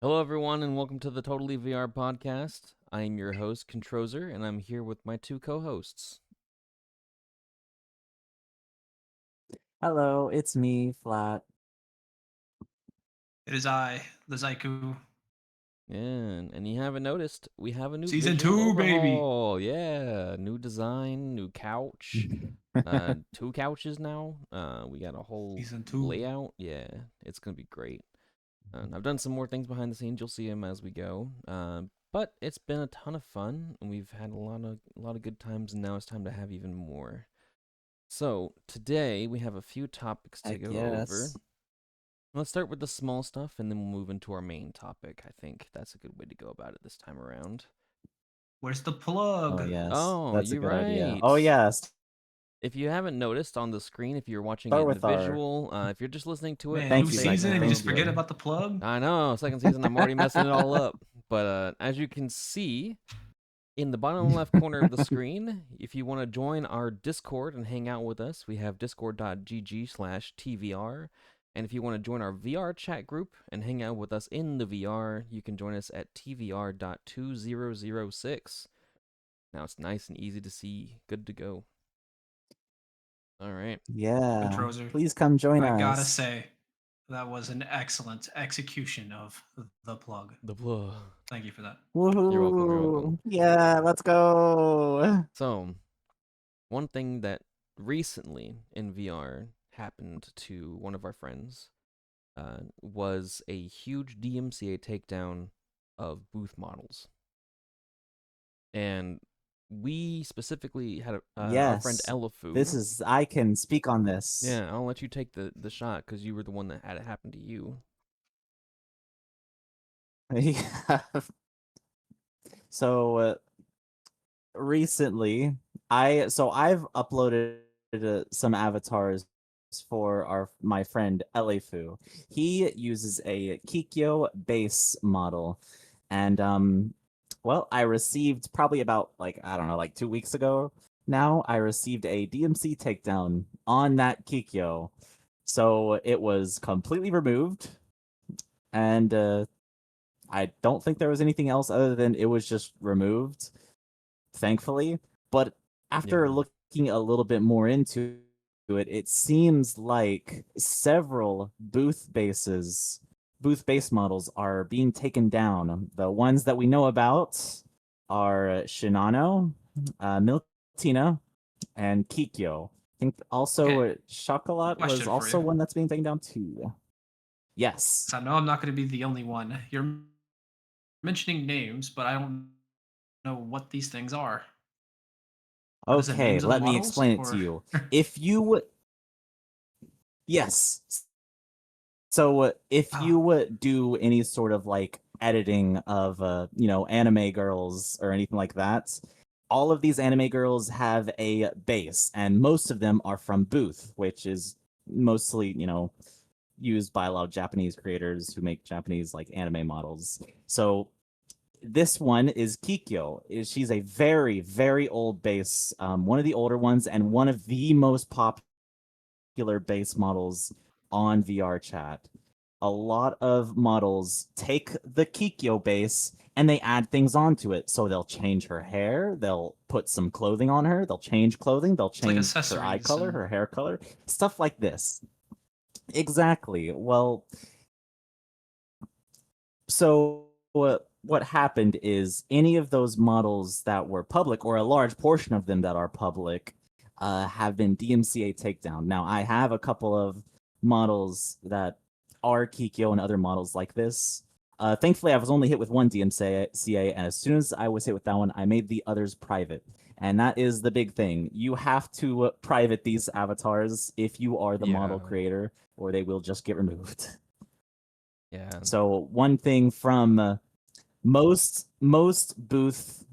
Hello, everyone, and welcome to the ToadilyVR Podcast. I am your host, Controser, and I'm here with my two co-hosts. Hello, it's me, Flat. It is I, the Zycu. And you haven't noticed, we have a new Season visual 2, baby. overhaul. Yeah, new design, new couch. Two couches now. We got a whole Season 2. layout. Yeah, it's gonna be great. I've done some more things behind the scenes. You'll see them as we go. But it's been a ton of fun, and we've had a lot of good times, and now it's time to have even more. So, today we have a few topics to Heck go over. yes. Let's start with the small stuff and then we'll move into our main topic. I think that's a good way to go about it this time around. Where's the plug? Oh, yes. Oh, That's a you're good idea. right. Oh, yes. If you haven't noticed on the screen, if you're watching Start it in the with our. visual, if you're just listening to it, Man, Thank new you, season and Zycu. you just Thank forget you. about the plug? I know, second season, I'm already messing it all up. But as you can see, in the bottom left corner of the screen, if you want to join our Discord and hang out with us, we have discord.gg/TVR. And if you want to join our VR chat group and hang out with us in the VR, you can join us at tvr.2006. Now it's nice and easy to see. Good to go. All right. Yeah. Controser. Please come join I us. gotta say, that was an excellent execution of the plug. The plug. Thank you for that. Woohoo. You're welcome. You're welcome. Yeah, let's go. So, one thing that recently in VR happened to one of our friends was a huge DMCA takedown of booth models. And we specifically had our friend Yes. Elifu. I can speak on this. Yeah, I'll let you take the shot because you were the one that had it happen to you. Yeah. So, recently, I've uploaded some avatars for my friend Elifu. He uses a Kikiyo base model, and I received probably about I don't know, like 2 weeks ago. Now I received a DMC takedown on that Kikiyo, so it was completely removed, and I don't think there was anything else other than it was just removed, thankfully. But after Yeah. looking a little bit more into it, it seems like several booth base models are being taken down. The ones that we know about are Shinano, Miltina, and Kikiyo. I think also Okay. Chocolat was Question for also you. one that's being taken down too. Yes. So I know I'm not going to be the only one. You're mentioning names, but I don't know what these things are. Are those the Okay, names of the let me models? explain it to you. If you Yes. So if you do any sort of editing of anime girls or anything like that, all of these anime girls have a base, and most of them are from Booth, which is mostly used by a lot of Japanese creators who make Japanese anime models. So this one is Kikiyo. She's a very, very old base, one of the older ones, and one of the most popular base models on VR chat. A lot of models take the Kikiyo base and they add things onto it. So they'll change her hair, they'll put some clothing on her, they'll change clothing, they'll It's like change her eye accessories color, and- her hair color, stuff like this. Exactly. Well, so what happened is any of those models that were public, or a large portion of them that are public, have been DMCA takedown. Now, I have a couple of models that are Kikiyo and other models like this. Thankfully, I was only hit with one DMCA, and as soon as I was hit with that one, I made the others private. And that is the big thing. You have to private these avatars if you are the model Yeah. creator, or they will just get removed. Yeah. So one thing from most booth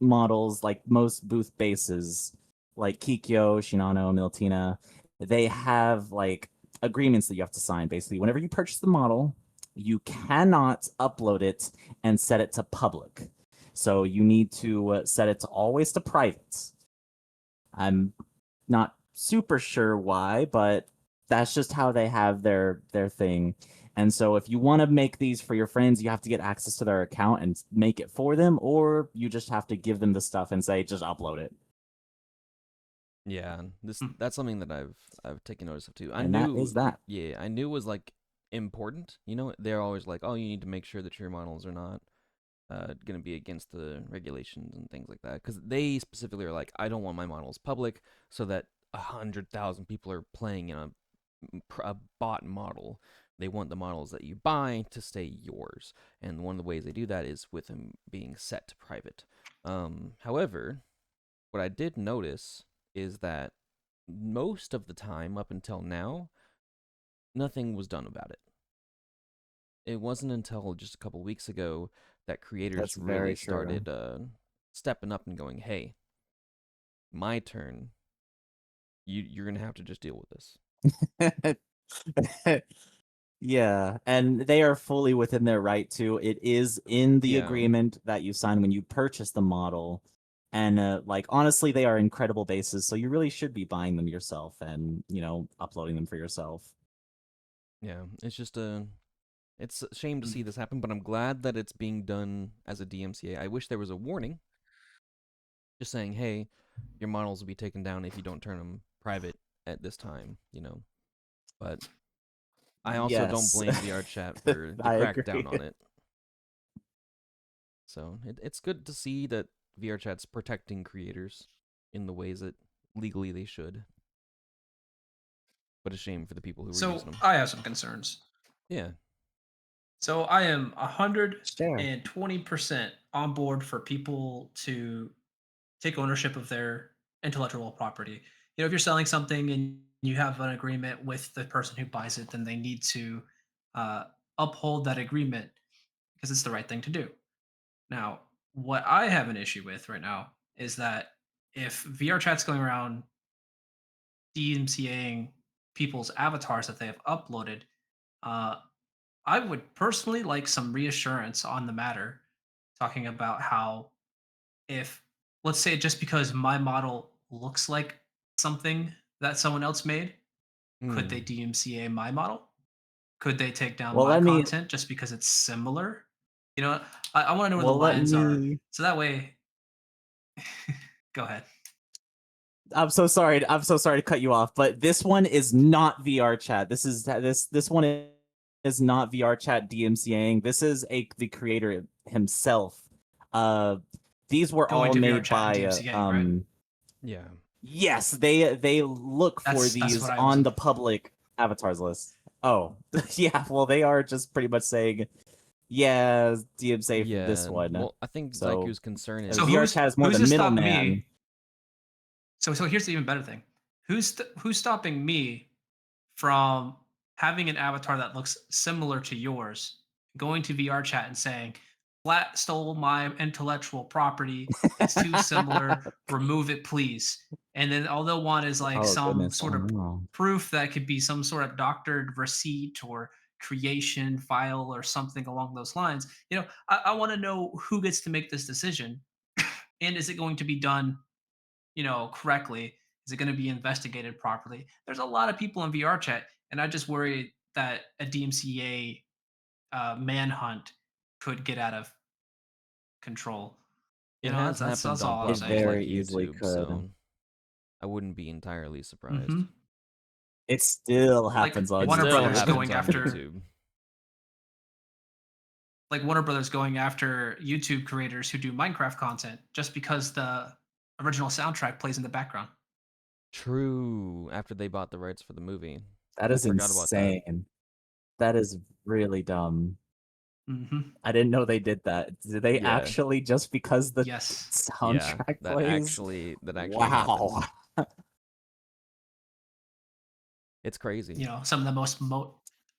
models, like most booth bases, like Kikiyo, Shinano, Miltina, they have agreements that you have to sign. Basically, whenever you purchase the model, you cannot upload it and set it to public. So you need to set it to always to private. I'm not super sure why, but that's just how they have their thing. And so if you want to make these for your friends, you have to get access to their account and make it for them, or you just have to give them the stuff and say, just upload it. Yeah, that's something that I've taken notice of too. And that is that. Yeah, I knew it was like important. You know, they're always like, oh, you need to make sure that your models are not going to be against the regulations and things like that. Because they specifically are like, I don't want my models public so that 100,000 people are playing in a bot model. They want the models that you buy to stay yours, and one of the ways they do that is with them being set to private. However, what I did notice is that most of the time up until now, nothing was done about it. It wasn't until just a couple weeks ago that creators That's really very true. started stepping up and going, "Hey, my turn. You're gonna have to just deal with this." Yeah, and they are fully within their right to. It is in the Yeah. agreement that you sign when you purchase the model. And like honestly, they are incredible bases, so you really should be buying them yourself and, uploading them for yourself. Yeah, it's just it's a shame to see this happen, but I'm glad that it's being done as a DMCA. I wish there was a warning, just saying, "Hey, your models will be taken down if you don't turn them private at this time." But I also don't Yes. blame VRChat for the I crackdown agree. on it. So it's good to see that VRChat's protecting creators in the ways that legally they should. But a shame for the people who were So using them. I have some concerns. Yeah. So I am Sure. 120% on board for people to take ownership of their intellectual property. If you're selling something and you have an agreement with the person who buys it, then they need to uh, uphold that agreement because it's the right thing to do. Now, what I have an issue with right now is that if VR chat's going around DMCAing people's avatars that they have uploaded, uh, I would personally like some reassurance on the matter, talking about how if, let's say, just because my model looks like something that someone else made, could they DMCA my model? Could they take down Well, my let me. content just because it's similar? I want to know where the Well, let lines are, me. so that way. Go ahead. I'm so sorry. I'm so sorry to cut you off, but this one is not VR chat. This one is not VR chat DMCAing. This is the creator himself. Uh, these were Going all to VR made chat and by DMCAing, right? Yeah. Yes, they look for That's these what I was. on the public avatars list. Oh, yeah. Well, they are just pretty much saying, yeah, DMCA for this Yeah. one. Well, I think So Zyku's concern So is VR chat is more who's the to stop me? middleman. So here's the even better thing. Who's stopping me from having an avatar that looks similar to yours, going to VR chat and saying, "Flat stole my intellectual property. It's too similar. Remove it, please." And then all they'll want is like Oh some goodness! sort Oh of no. proof that could be some sort of doctored receipt or creation file or something along those lines. I want to know who gets to make this decision, and is it going to be done correctly? Is it going to be investigated properly? There's a lot of people in VR chat, and I just worry that a DMCA manhunt could get out of control. it has That's happened that's on all I'm It platforms saying. like very easily YouTube, could. so I wouldn't be entirely hmm surprised. It still Like happens on It Warner still Brothers YouTube. happens going on after, YouTube. like Warner Brothers going after YouTube creators who do Minecraft content just because the original soundtrack plays in the background. True. After they bought the rights for the movie. That I is forgot about that. insane. That is really dumb. hmm I didn't know they did that. Did they Yeah. actually just because the Yes. Yeah. soundtrack That plays? actually Wow. happened. It's crazy. Some of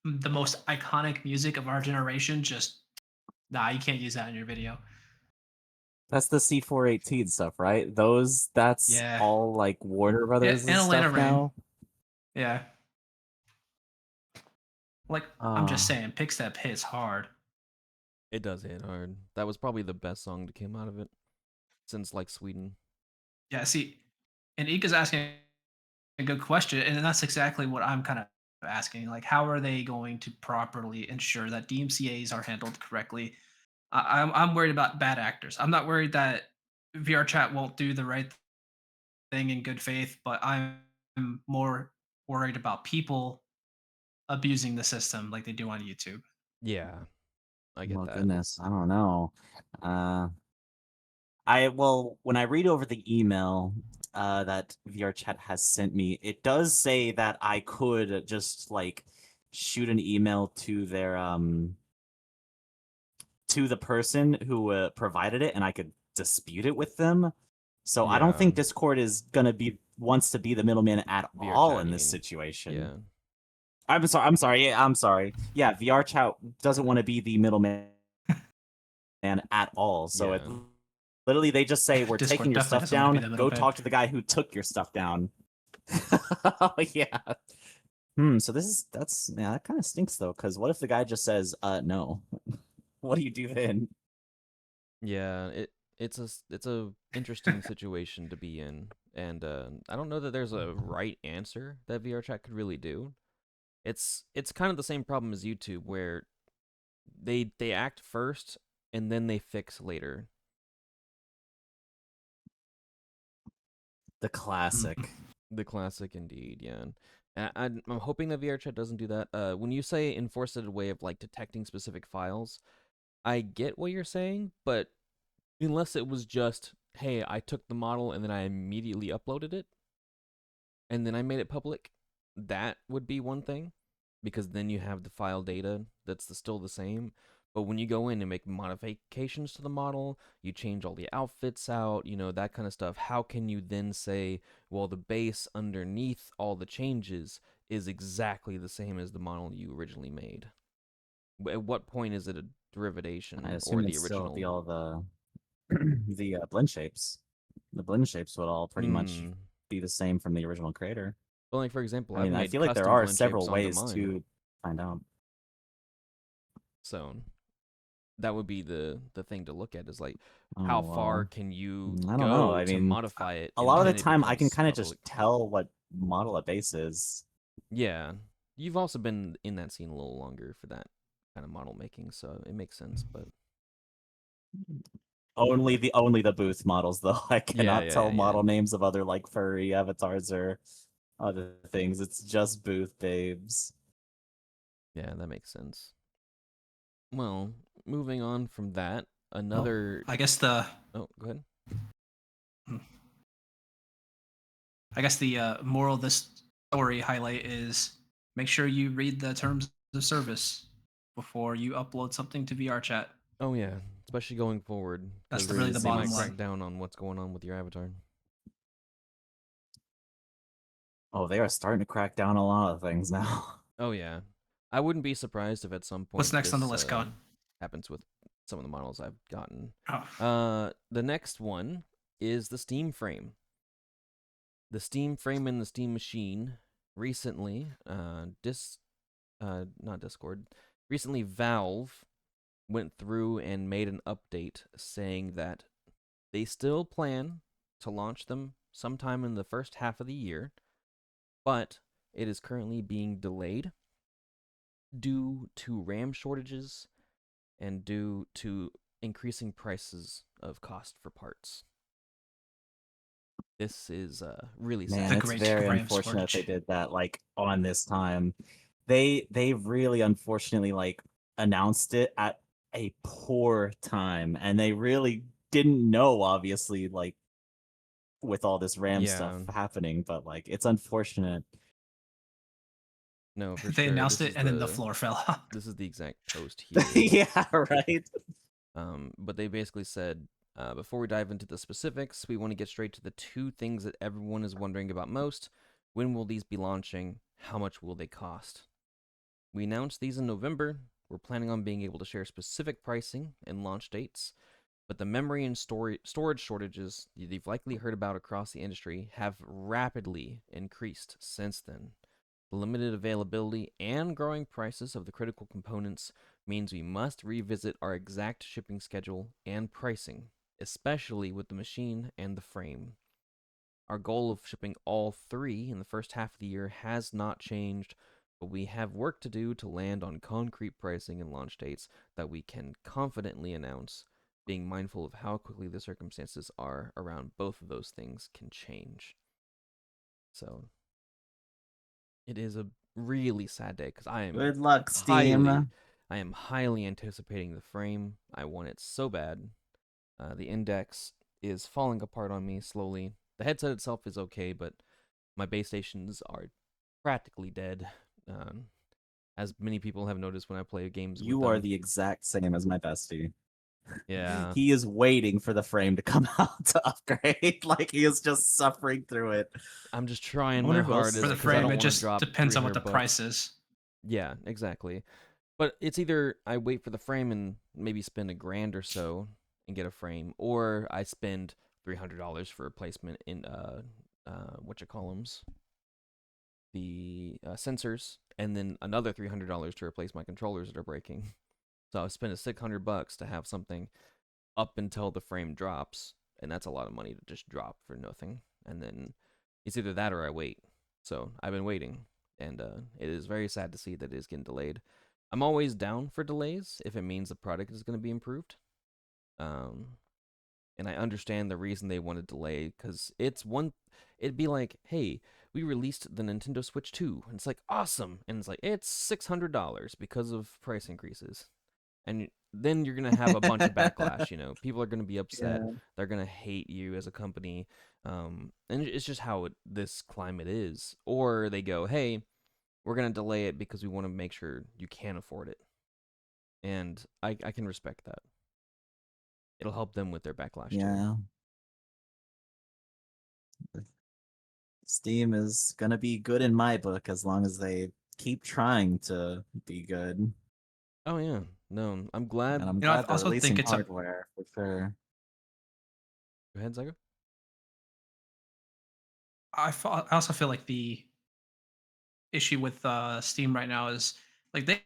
the most iconic music of our generation. Just nah, you can't use that in your video. That's the C418 stuff, right? That's Yeah. all like Warner Yeah, Brothers and Atlanta stuff Rain. now. Yeah. Like, I'm just Ah, saying, Pickstep hits hard. It does hit hard. That was probably the best song that came out of it since like Sweden. Yeah, see, and Ika's asking a good question, and that's exactly what I'm kind of asking, like, how are they going to properly ensure that DMCA's are handled correctly? I'm worried about bad actors. I'm not worried that VR chat won't do the right thing in good faith, but I'm more worried about people abusing the system like they do on YouTube. Yeah, I get Well, that. goodness, I don't know. Uh, when I read over the email that VR Chat has sent me, it does say that I could just like shoot an email to their to the person who provided it, and I could dispute it with them. So I don't Yeah, think Discord is gonna be wants to be the middleman at VR all chat, in you this mean? situation. Yeah, I'm sorry. I'm sorry. Yeah, I'm sorry. Yeah, VR Chat doesn't want to be the middleman at all. So it yeah. literally they just say we're taking Discord your definitely stuff doesn't want to be down. the Go middleman. talk to the guy who took your stuff down. Oh yeah. So that kind of stinks though, because what if the guy just says, no? What do you do then? Yeah, it's a interesting situation to be in, and I don't know that there's a right answer that VR chat could really do. It's kind of the same problem as YouTube, where they act first and then they fix later. The classic. The classic indeed, yeah. I'm hoping that VR chat doesn't do that. When you say enforce it a way of like detecting specific files, I get what you're saying, but unless it was just, hey, I took the model and then I immediately uploaded it and then I made it public, that would be one thing, because then you have the file data that's still the same. But when you go in and make modifications to the model, you change all the outfits out, that kind of stuff, how can you then say, well, the base underneath all the changes is exactly the same as the model you originally made? At what point is it a And I derivation or assume the it'd still original? be all the the blend shapes. The blend shapes would all pretty much Hmm. be the same from the original creator. Well, like for example, I I've mean, I made feel like there custom are blend shapes several onto ways mine, to find out. so that would be the thing to look at, is like Oh how far well, can you I don't know. go I to mean, modify it a and lot of the then it time I can becomes kind of just public. tell what model a base is. Yeah, you've also been in that scene a little longer for that kind of model making, so it makes sense. But Only the booth models though. I yeah, cannot yeah, tell yeah, yeah, model names of other like furry avatars or other things. It's just booth babes. yeah, that makes sense. Well, moving on from that, Well, another. I guess the Oh, go ahead. I guess the moral of this story highlight is make sure you read the terms of service before you upload something to VR chat. Oh yeah, especially going forward, That's because really the they might bottom crack line. down on what's going on with your avatar. Oh, they are starting to crack down a lot of things now. Oh yeah, I wouldn't be surprised if at some What's point next on the this list, Con? happens with some of the models I've gotten. Oh, The next one is the Steam frame. The Steam frame and the Steam machine recently, not Discord, recently Valve went through and made an update saying that they still plan to launch them sometime in the first half of the year, but it is currently being delayed due to RAM shortages and due to increasing prices of cost for parts. This is really Man, the sad. it's great very RAM unfortunate they shortage. did that like on this time. They really unfortunately like announced it at a poor time, and they really didn't know obviously like with all this RAM stuff Yeah, happening, but like it's unfortunate. no, for They sure. announced it and then the floor fell out. This is the exact post here. Yeah, right. But they basically said, before we dive into the specifics, we want to get straight to the two things that everyone is wondering about most. When will these be launching? How much will they cost? We announced these in November. We're planning on being able to share specific pricing and launch dates, but the memory and storage shortages you've likely heard about across the industry have rapidly increased since then. The limited availability and growing prices of the critical components means we must revisit our exact shipping schedule and pricing, especially with the machine and the frame. Our goal of shipping all three in the first half of the year has not changed. but we have work to do to land on concrete pricing and launch dates that we can confidently announce, being mindful of how quickly the circumstances are around both of those things can change. So it is a really sad day because Good luck, Steam. I am highly anticipating the frame. I want it so bad. The index is falling apart on me slowly. The headset itself is okay, but my base stations are practically dead. As many people have noticed when I play games with You them. are the exact same as my bestie. Yeah. He is waiting for the frame to come out to upgrade. Like he is just suffering through it. I'm just trying I my wonder who else- hardest For the because I frame, don't it want to just drop depends on what the 300 price bucks. is. Yeah, exactly. But it's either I wait for the frame and maybe spend $1,000 or so and get a frame, or I spend $300 for replacement in whatchamacallums, the sensors, and then another $300 to replace my controllers that are breaking. So I spend $600 to have something up until the frame drops, and that's a lot of money to just drop for nothing. And then it's either that or I wait. So I've been waiting, and it is very sad to see that it is getting delayed. I'm always down for delays if it means the product is going to be improved. And I understand the reason they want to delay, because it'd be like, hey, we released the Nintendo Switch 2, and it's like, awesome, and it's like, it's $600 because of price increases. And then you're going to have a bunch of backlash, people are going to be upset, they're going to hate you as a company, and it's just how this climate is. Or they go, hey, we're going to delay it because we want to make sure you can afford it. And I can respect that. It'll help them with their backlash too. Yeah. Steam is gonna be good in my book as long as they keep trying to be good. Oh yeah, no, I'm glad. And I'm I glad they're also releasing think it's a hardware for sure. Go ahead, Zygo. I also feel like the issue with Steam right now is like they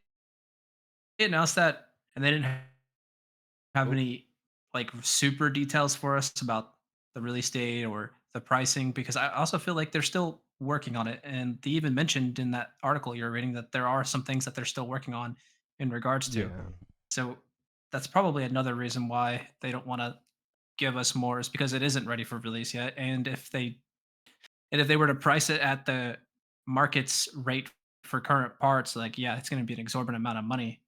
announced that and they didn't have Oh. any like super details for us about the release date or the pricing, because I also feel like they're still working on it, and they even mentioned in that article you're reading that there are some things that they're still working on in regards to. Yeah. So that's probably another reason why they don't want to give us more, is because it isn't ready for release yet. And if they were to price it at the market's rate for current parts, like, yeah, it's going to be an exorbitant amount of money.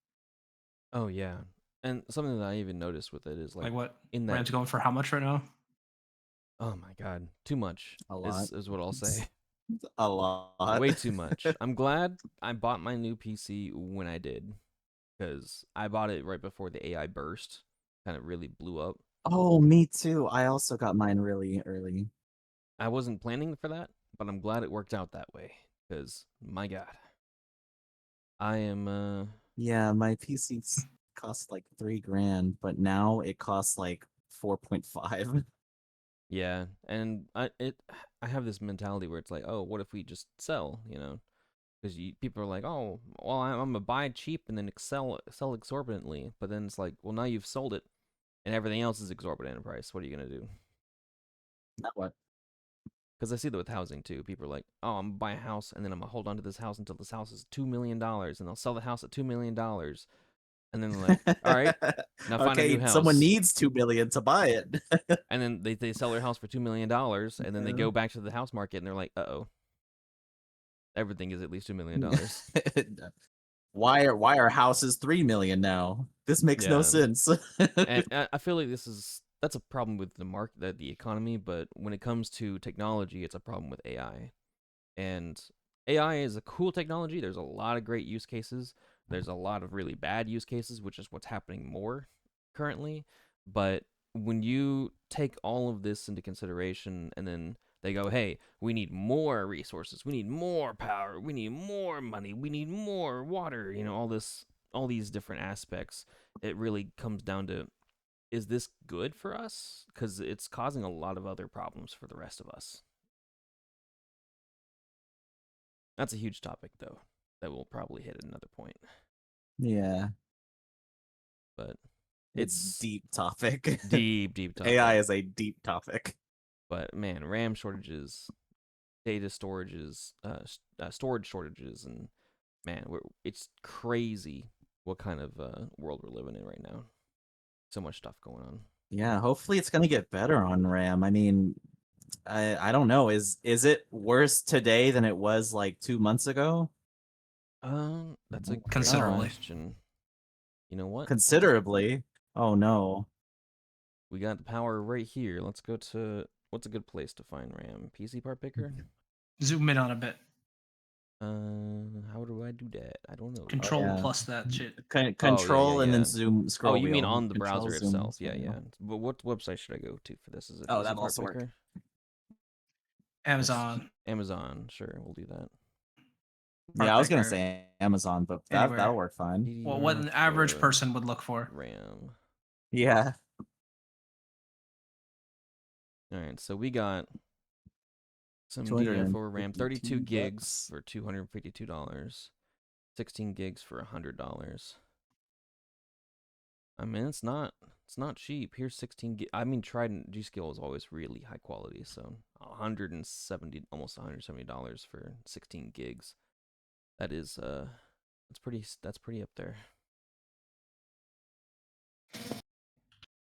Oh yeah. And something that I even noticed with it is Like, like what in that. RAM's going for how much right now? Oh my god, too much. A lot. Is what I'll say. A lot. Way too much. I'm glad I bought my new PC when I did, because I bought it right before the AI burst kind of really blew up. Oh, me too. I also got mine really early. I wasn't planning for that, but I'm glad it worked out that way, because my god, I am Yeah, my PC cost like $3,000, but now it costs like 4.5. yeah, and I have this mentality where it's like, oh, what if we just sell, Because people are like, oh, well, I'm gonna buy cheap and then sell exorbitantly, but then it's like, well, now you've sold it, and everything else is exorbitant in price. What are you gonna do? Now what? Because I see that with housing too. People are like, oh, I'm gonna buy a house and then I'm gonna hold on to this house until this house is $2 million, and they'll sell the house at $2 million, and then they're like, all right, now find a new Okay, house. someone needs 2 million to buy it. And then they sell their house for $2 million, and then they go back to the house market and they're like, uh-oh, everything is at least $2 million. Why are houses 3 million now? This makes no Yeah. sense. And I feel like that's a problem with the market, the economy, but when it comes to technology, it's a problem with AI. And AI is a cool technology. There's a lot of great use cases. There's a lot of really bad use cases, which is what's happening more currently. But when you take all of this into consideration and then they go, hey, we need more resources, we need more power, we need more money, we need more water, all these different aspects, it really comes down to, is this good for us? Because it's causing a lot of other problems for the rest of us. That's a huge topic, though, that we'll probably hit at another point. Yeah. But It's deep topic. deep topic. AI is a deep topic. But man, RAM shortages, data storages, storage shortages, and man, it's crazy what kind of world we're living in right now. So much stuff going on. Yeah, hopefully it's gonna get better on RAM. I mean, I don't know. Is it worse today than it was like 2 months ago? That's a great Considerably. question. You know what? Considerably. Oh no. We got the power right here. Let's go to what's a good place to find RAM? PC part picker? Zoom in on a bit. How do I do that? I don't know. Control yeah. plus that shit. Control and yeah. then zoom scroll Oh, you mean wheel. on the Control, browser zoom, itself? Yeah, scroll yeah. wheel. But what website should I go to for this? Is it Oh, PC that'll part also work. picker? Amazon. Amazon, sure, we'll do that. Yeah, I was gonna Picker. say Amazon, but Anywhere. that'll work fine. Well, what an average DDR4 person would look for. RAM. Yeah. All right, so we got some 252 DDR4 RAM, 32 gigs bucks. for $252, 16 gigs for $100. I mean, it's not cheap. Here's 16 gig. I mean, Trident G-Skill is always really high quality, so almost $170 for 16 gigs. That is that's pretty up there.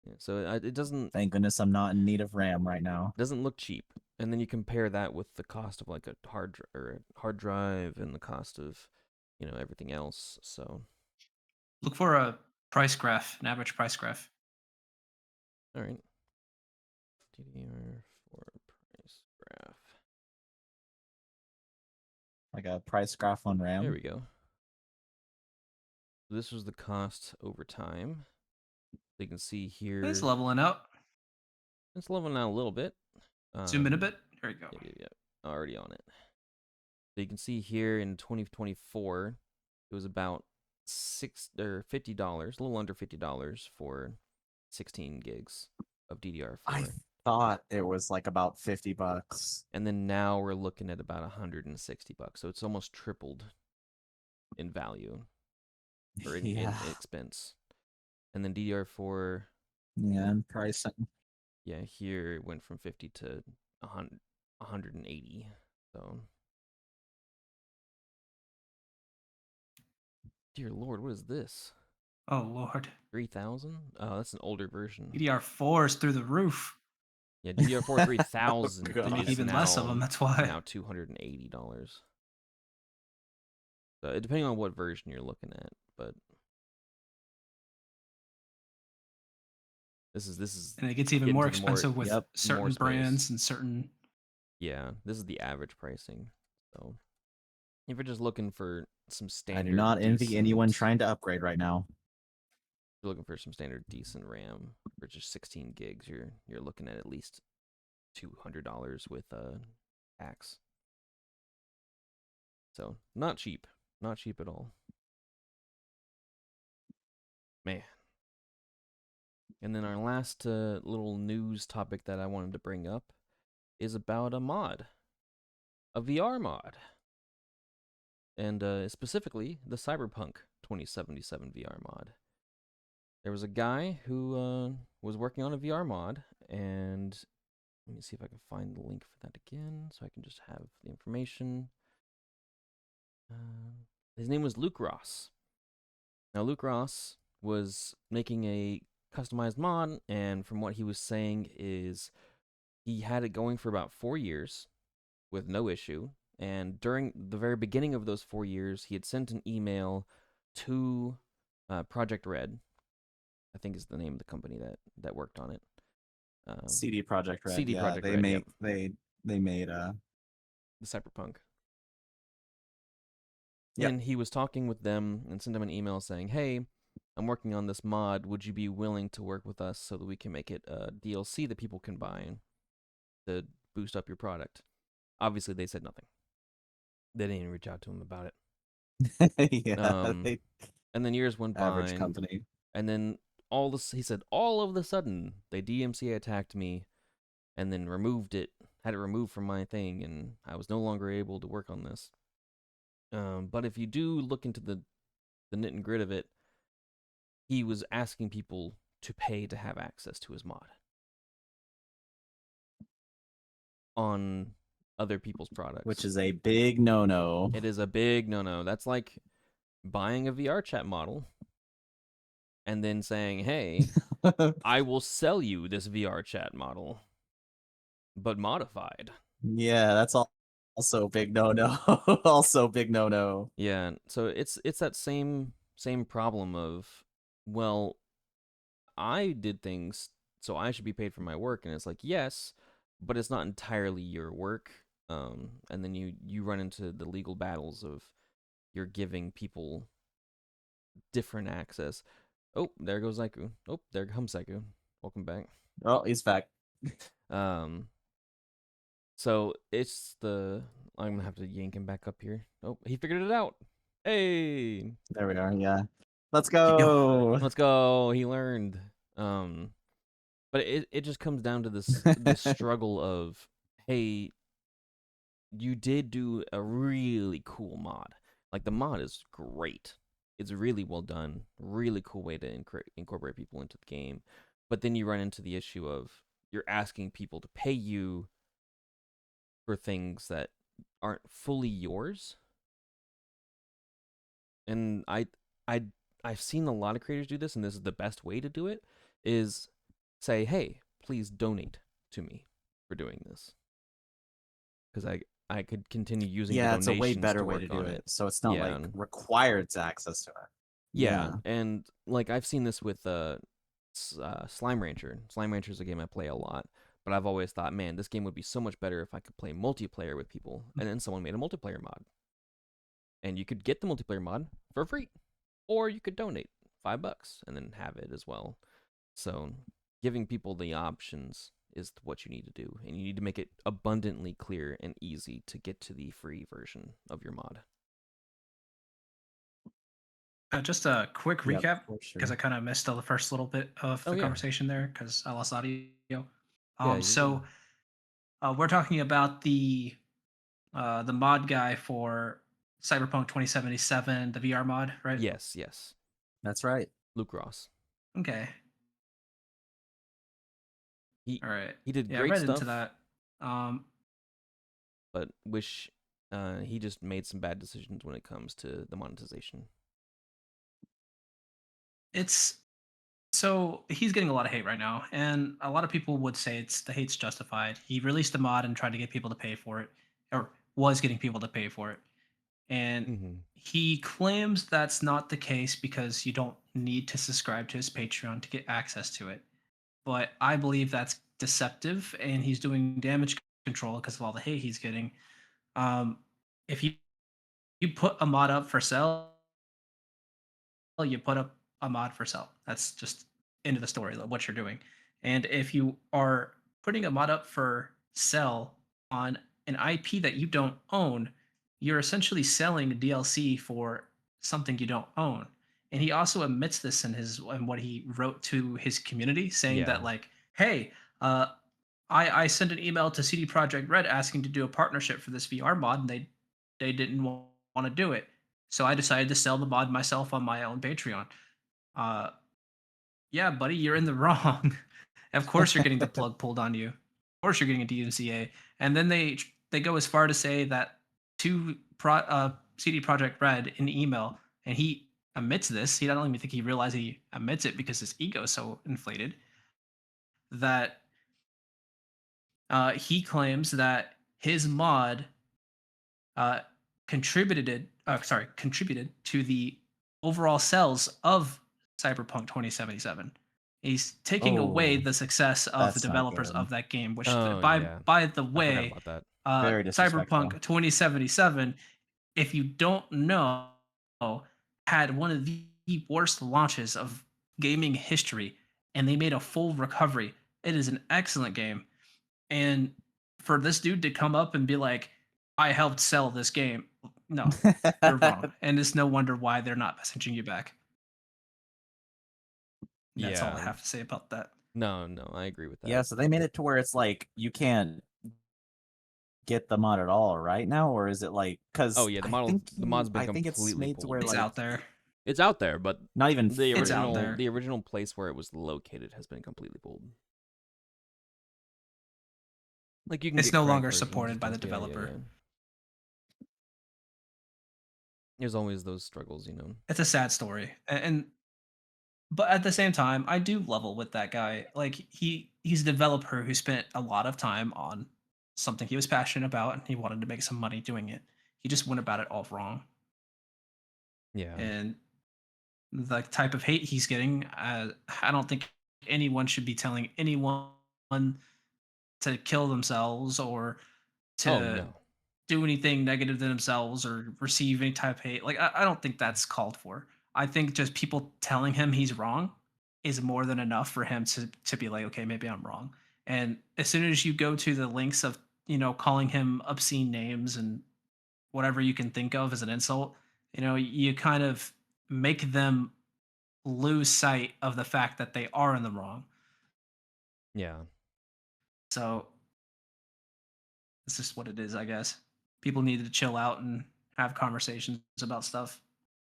Yeah, so it doesn't Thank goodness I'm not in need of RAM right now. look cheap. And then you compare that with the cost of like a hard drive and the cost of, everything else. So Look for a price graph, an average price graph. all right. DDR4 price graph. Like a price graph on RAM. There we go. This was the cost over time. You can see here. It's leveling out. It's leveling out a little bit. Zoom in a bit. There you go. Yeah. Already on it. So you can see here in 2024, it was about $50, a little under $50 for 16 gigs of DDR4. I thought it was like about $50. And then now we're looking at about $160. So it's almost tripled in value or in expense. And then DDR4. Yeah, and pricing. Yeah, here it went from 50 to 180. So, dear Lord, what is this? Oh Lord. 3,000? Oh, that's an older version. DDR4 is through the roof. Yeah, DDR4 3000 Oh, is even now, less of them. That's why. now $280. So depending on what version you're looking at, but this is And it gets even getting more to the expensive with more certain space. brands and certain. Yeah, this is the average pricing. So if you're just looking for some standard, I do not envy anyone decent- trying to upgrade right now. If you're looking for some standard decent RAM for just 16 gigs, you're looking at least $200 with tax. So not cheap at all, man. And then our last little news topic that I wanted to bring up is about a VR mod, and specifically the Cyberpunk 2077 VR mod. There was a guy who was working on a VR mod, and let me see if I can find the link for that again, so I can just have the information. His name was Luke Ross. Now, Luke Ross was making a customized mod, and from what he was saying is he had it going for about 4 years with no issue. And during the very beginning of those 4 years, he had sent an email to Project Red, I think is the name of the company that worked on it. CD Projekt Red. CD yeah, Projekt they Red, made yep. they made the Cyberpunk. Yep. And he was talking with them and sent them an email saying, "Hey, I'm working on this mod. Would you be willing to work with us so that we can make it a DLC that people can buy to boost up your product?" Obviously, they said nothing. They didn't even reach out to him about it. yeah, And then years went by. average company. And then he said, all of a sudden, they DMCA attacked me and then had it removed from my thing, and I was no longer able to work on this. But if you do look into the nit and grit of it, he was asking people to pay to have access to his mod on other people's products. Which is a big no-no. It is a big no-no. That's like buying a VR chat model and then saying, hey, I will sell you this VR chat model, but modified. Yeah, that's also big no-no. Also big no-no. Yeah, so it's that same problem of, well, I did things, so I should be paid for my work, and it's like, yes, but it's not entirely your work. And then you run into the legal battles of you're giving people different access. Oh, there goes Zycu. Oh, there comes Zycu. Welcome back. Oh, he's back. So it's I'm gonna have to yank him back up here. Oh, he figured it out. Hey, There we are. Yeah, let's go. let's go. He learned. But it just comes down to this struggle of, hey, you did do a really cool mod. Like, the mod is great. It's really well done. Really cool way to incorporate people into the game. But then you run into the issue of you're asking people to pay you for things that aren't fully yours. And I've seen a lot of creators do this, and this is the best way to do it, is say, hey, please donate to me for doing this. Because I could continue using the donations. Yeah, it's a way better to way work to do on it. So it's not Yeah. like required to access to it. Yeah, and like I've seen this with Slime Rancher. Slime Rancher is a game I play a lot, but I've always thought, man, this game would be so much better if I could play multiplayer with people. And then someone made a multiplayer mod, and you could get the multiplayer mod for free, or you could donate $5 and then have it as well. So giving people the options is what you need to do, and you need to make it abundantly clear and easy to get to the free version of your mod. Just a quick recap, for sure. because I kind of missed the first little bit of the yeah. conversation there because I lost audio. you're So we're talking about the mod guy for Cyberpunk 2077, the VR mod, right? Yes, That's right. Luke Ross. Okay. All right. He did Yeah, great I read stuff, into that. but wish he just made some bad decisions when it comes to the monetization. It's so he's getting a lot of hate right now, and a lot of people would say the hate's justified. He released a mod and tried to get people to pay for it, or was getting people to pay for it, and he claims that's not the case because you don't need to subscribe to his Patreon to get access to it. But I believe that's deceptive, and he's doing damage control because of all the hate he's getting. If you put a mod up for sale, you put up a mod for sale. That's just into the story of what you're doing. And if you are putting a mod up for sale on an IP that you don't own, you're essentially selling DLC for something you don't own. And he also admits this in what he wrote to his community, saying that, like, hey, I sent an email to CD Projekt Red asking to do a partnership for this VR mod, and they didn't want to do it. So I decided to sell the mod myself on my own Patreon. Yeah, buddy, you're in the wrong. Of course you're getting the plug pulled on you. Of course you're getting a DMCA. And then they go as far to say that to CD Projekt Red in email, and he admits this. I don't even think he realized he admits it because his ego is so inflated, that he claims that his mod contributed to the overall sales of Cyberpunk 2077. He's taking away the success of the developers of that game, which by the way, Cyberpunk 2077, if you don't know, had one of the worst launches of gaming history, and they made a full recovery. It is an excellent game. And for this dude to come up and be like, I helped sell this game. No, you're wrong. And it's no wonder why they're not messaging you back. That's all I have to say about that. No, I agree with that. Yeah, so they made it to where it's like you can't get the mod at all right now, or is it like because the mod's been completely made pulled. to where It's like, out there. It's out there, but not even the it's out there. The original place where it was located has been completely pulled. Like you can It's get no cracked longer versions supported and by the stuff. Yeah, yeah, developer. yeah. There's always those struggles, you know. It's a sad story, and but at the same time, I do level with that guy. Like he's a developer who spent a lot of time on something he was passionate about, and he wanted to make some money doing it. He just went about it all wrong, Yeah. and the type of hate he's getting, I don't think anyone should be telling anyone to kill themselves or Oh to no. do anything negative to themselves or receive any type of hate. Like I don't think that's called for. I think just people telling him he's wrong is more than enough for him to be like, okay, maybe I'm wrong. And as soon as you go to the links of, calling him obscene names and whatever you can think of as an insult, you kind of make them lose sight of the fact that they are in the wrong. Yeah. So it's just what it is, I guess. People need to chill out and have conversations about stuff.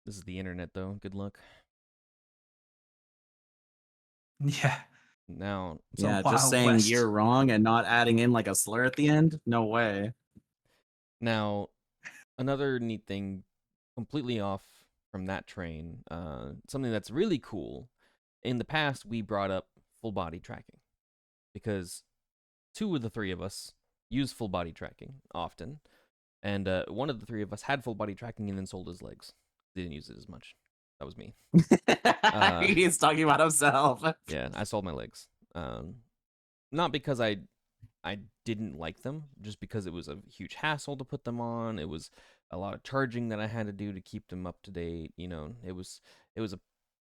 This is the internet, though. Good luck. Yeah. Now, It's a Yeah, just Wild saying West. you're wrong and not adding in like a slur at the end? No way. now, another neat thing, completely off from that train, something that's really cool. In the past, we brought up full body tracking because two of the three of us use full body tracking often, and one of the three of us had full body tracking and then sold his legs. Didn't use it as much. That was me. He's talking about himself. Yeah, I sold my legs. Not because I didn't like them, just because it was a huge hassle to put them on. It was a lot of charging that I had to do to keep them up to date. It was a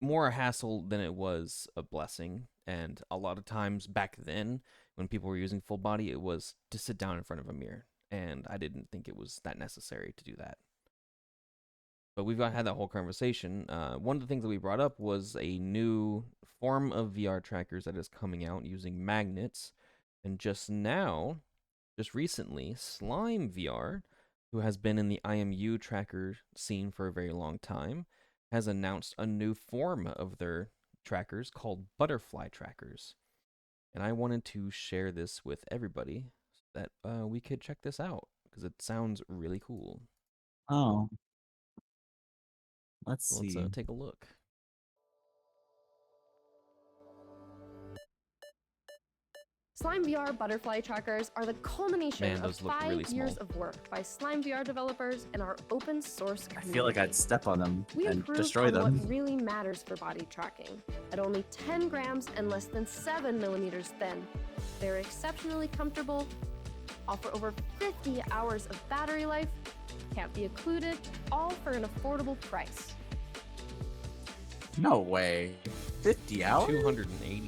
more a hassle than it was a blessing. And a lot of times back then, when people were using full body, it was to sit down in front of a mirror, and I didn't think it was that necessary to do that. But we've had that whole conversation. One of the things that we brought up was a new form of VR trackers that is coming out using magnets. And just recently, Slime VR, who has been in the IMU tracker scene for a very long time, has announced a new form of their trackers called butterfly trackers. And I wanted to share this with everybody so that we could check this out because it sounds really cool. Oh. Let's So see. let's take a look. Slime VR butterfly trackers are the culmination Man, of those look 5 really years small. of work by Slime VR developers and our open source I community. feel like I'd step on them We and improved destroy on them. what really matters for body tracking. At only 10 grams and less than 7 millimeters thin, they're exceptionally comfortable, offer over 50 hours of battery life, can't be occluded, all for an affordable price. No way. 50 hours? $280.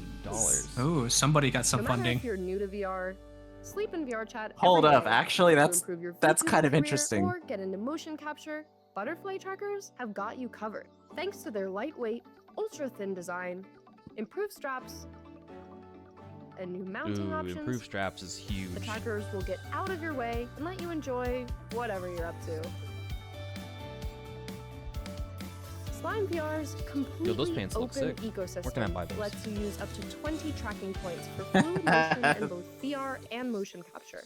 Oh, somebody got some No matter funding. if you're new to VR, sleep in VR chat Hold every up, day actually, to that's improve your kind VTuber of career interesting. Or get into motion capture, butterfly trackers have got you covered. Thanks to their lightweight, ultra-thin design, improved straps, and new mounting Ooh, options, improved straps is huge. the trackers will get out of your way and let you enjoy whatever you're up to. Slime VR's completely those pants look open sick. ecosystem Where can I buy those? lets you use up to 20 tracking points for fluid motion in both VR and motion capture.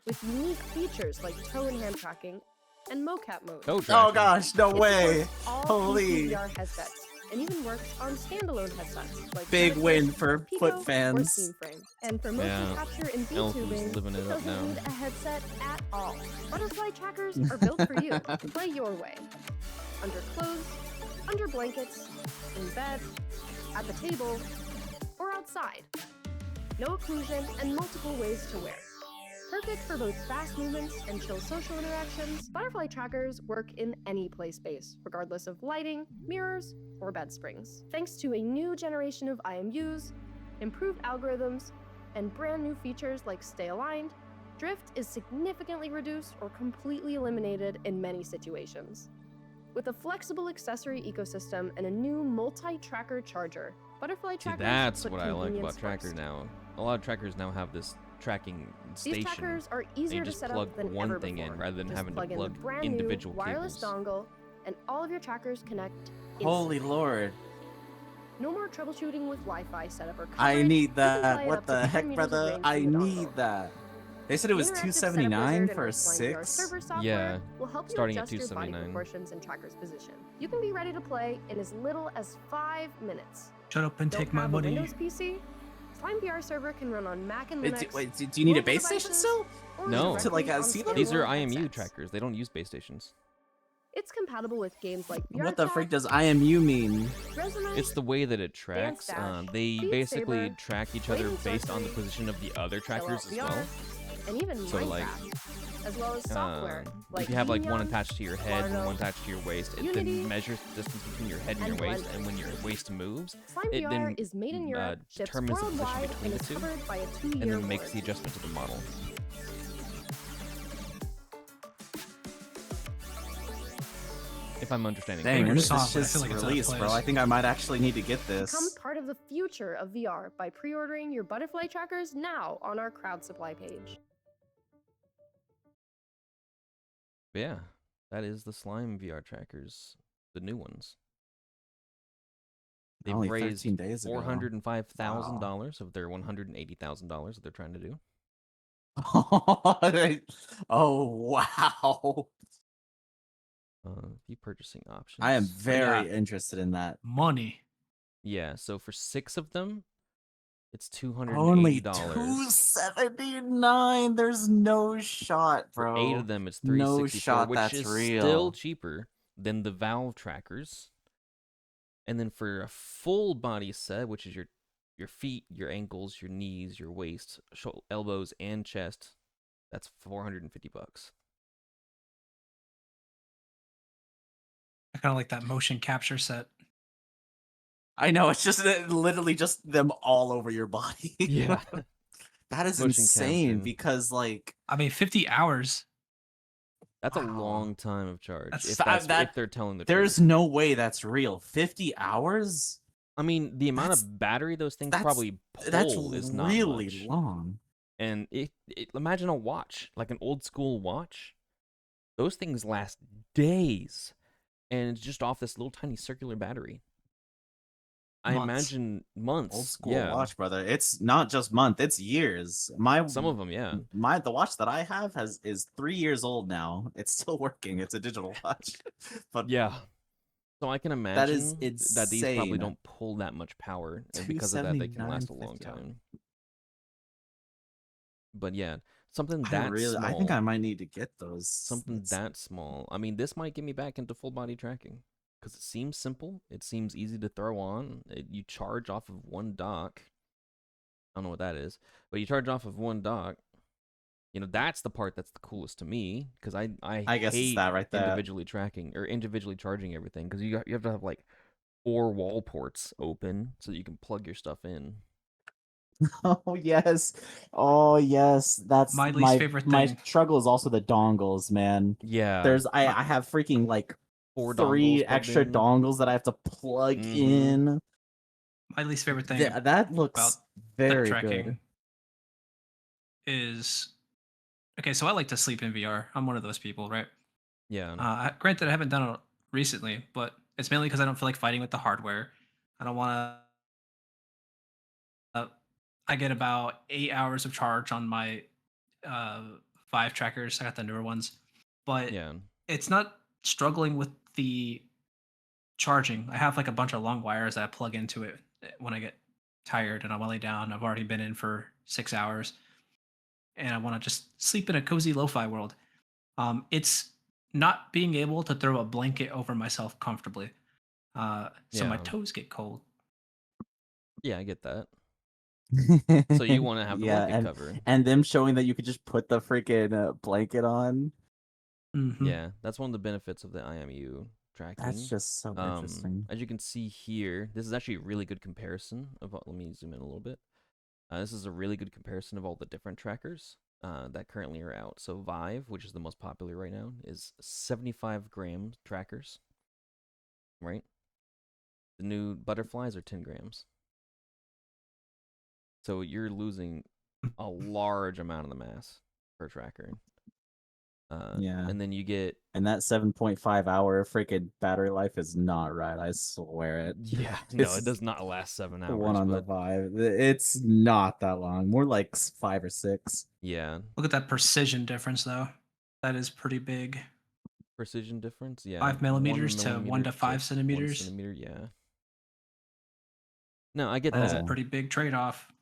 With unique features like toe and hand tracking and mocap mode. Toe Oh tracking. gosh, no It way. supports all Holy. VR headsets and even works on standalone headsets like Big Butterfly, win for Pico, foot or fans. Steam Frame. And for motion Yeah. capture and Elf is VTubing, living it it up doesn't now. need a headset at all. Butterfly trackers are built for you to play your way. Under clothes, under blankets, in bed, at the table, or outside. No occlusion and multiple ways to wear. Perfect for both fast movements and chill social interactions, butterfly trackers work in any play space, regardless of lighting, mirrors, or bed springs. Thanks to a new generation of IMUs, improved algorithms, and brand new features like Stay Aligned, drift is significantly reduced or completely eliminated in many situations. With a flexible accessory ecosystem and a new multi-tracker charger, butterfly See, trackers that's put what I like convenience about tracker first. now. A lot of trackers now have this tracking These station. trackers are And you easier to just set plug up than one ever thing before. in rather than Just having to plug in the plug brand individual new wireless cables. dongle, and all of your trackers connect Holy instantly. lord. No more troubleshooting with Wi-Fi setup or coverage. I need You can play that. it What up to the 10 heck, meters of brother? range I from the need dongle. that. They said it The was interactive setup $279 wizard and for a offline VR 6. server software Yeah, will help you starting at adjust your body $279. proportions and tracker's position. You can be ready to play in as little as 5 minutes. Shut up and Don't take my have a money. Windows PC? Slime VR server can run on Mac and Linux. Wait, do you need a mobile base station devices, still? or No. To, like, directly see on them? These are standalone IMU headsets. trackers. They don't use base stations. It's compatible with games like VR What the Chat, freak does IMU mean? Resume, It's the way that it tracks. Dash, They Beat basically Saber, track each Blade other and based on the Sorcery, position of the other trackers as VR, well. and even So, Minecraft, like, as well as software like if you have like one Kikiyo, attached to your head and Lardo, one attached to your waist, it Unity, then measures the distance between your head and your and waist, Blender. and when your waist moves, Slime it VR then is made in Europe, ships determines the position worldwide, between and the is two, covered by a 2-year and then makes the warranty. adjustment to the model. If I'm understanding Dang, Fingers when is soft, this but I feel just like it's out of released, bro? place. I think I might actually need to get this. Become part of the future of VR by pre-ordering your butterfly trackers now on our crowd supply page. But yeah, that is the Slime VR trackers, the new ones. They've Only raised 13 days ago. $405,000 of their $180,000 that they're trying to do. Oh, wow. View purchasing options. I am very Yeah. interested in that. Money. Yeah, so for 6 of them, it's $280. Only $279. There's no shot, For bro. 8 of them, it's No $364, shot which that's is real. still cheaper than the Valve trackers. And then for a full body set, which is your feet, your ankles, your knees, your waist, elbows, and chest, that's $450. I kind of like that motion capture set. I know, it's just literally just them all over your body. Yeah. That is Motion insane capture. because, like, I mean, 50 hours. That's a Wow. long time of charge. That's- If they're telling the there's truth. no way that's real. 50 hours? I mean, the amount That's- of battery those things that's- probably pull That's is not really much. long. And imagine a watch, like an old school watch. Those things last days, and it's just off this little tiny circular battery. I Months. imagine months. Old school yeah. watch, brother. It's not just month, it's years. Some of them, yeah. The watch that I have is 3 years old now. It's still working. It's a digital watch. But Yeah. So I can imagine is that these probably insane. don't pull that much power, and because of that, they can last a long 279.50. time. But yeah, something that small. I think I might need to get those. Something that small. I mean, this might get me back into full body tracking because it seems simple. It seems easy to throw on. You charge off of one dock. I don't know what that is, but you charge off of one dock. You know, that's the part that's the coolest to me because I guess it's hate that right there. individually tracking or individually charging everything because you have to have like 4 wall ports open so that you can plug your stuff in. Oh yes. Oh yes. That's My least favorite My thing. struggle is also the dongles, man. Yeah, I have freaking like 4 3 dongles plugged extra in. dongles that I have to plug Mhm. in. My least favorite thing That looks about very the good. tracking is okay. So I like to sleep in VR. I'm one of those people, right? Yeah, Granted, I haven't done it recently, but it's mainly because I don't feel like fighting with the hardware. I don't want to. I get about 8 hours of charge on my 5 trackers. I got the newer ones, but yeah. it's not struggling with the charging. I have like a bunch of long wires that I plug into it when I get tired and I want to lay down. I've already been in for 6 hours and I want to just sleep in a cozy lo-fi world. It's not being able to throw a blanket over myself comfortably. So my Yeah. toes get cold. Yeah, I get that. So you want to have the blanket cover. and them showing that you could just put the freaking blanket on. Mhm. Yeah, that's one of the benefits of the IMU tracking. That's just so interesting. As you can see here, this is actually a really good comparison of let me zoom in a little bit. This is a really good comparison of all the different trackers that currently are out. So Vive, which is the most popular right now, is 75-gram trackers, right? The new butterflies are 10 grams. So you're losing a large amount of the mass per tracker. Yeah. And then you get And that 7.5 hour freaking battery life is not right. I swear it. no, It's it does not last 7 hours. one on the but 5. It's not that long. More like 5 or 6. yeah, Look at that precision difference, though. That is pretty big. precision difference. Yeah, 5 millimeters 1 to 1 millimeter to 5 1 centimeters. centimeter. Yeah. No, I get That is a that. pretty big trade-off.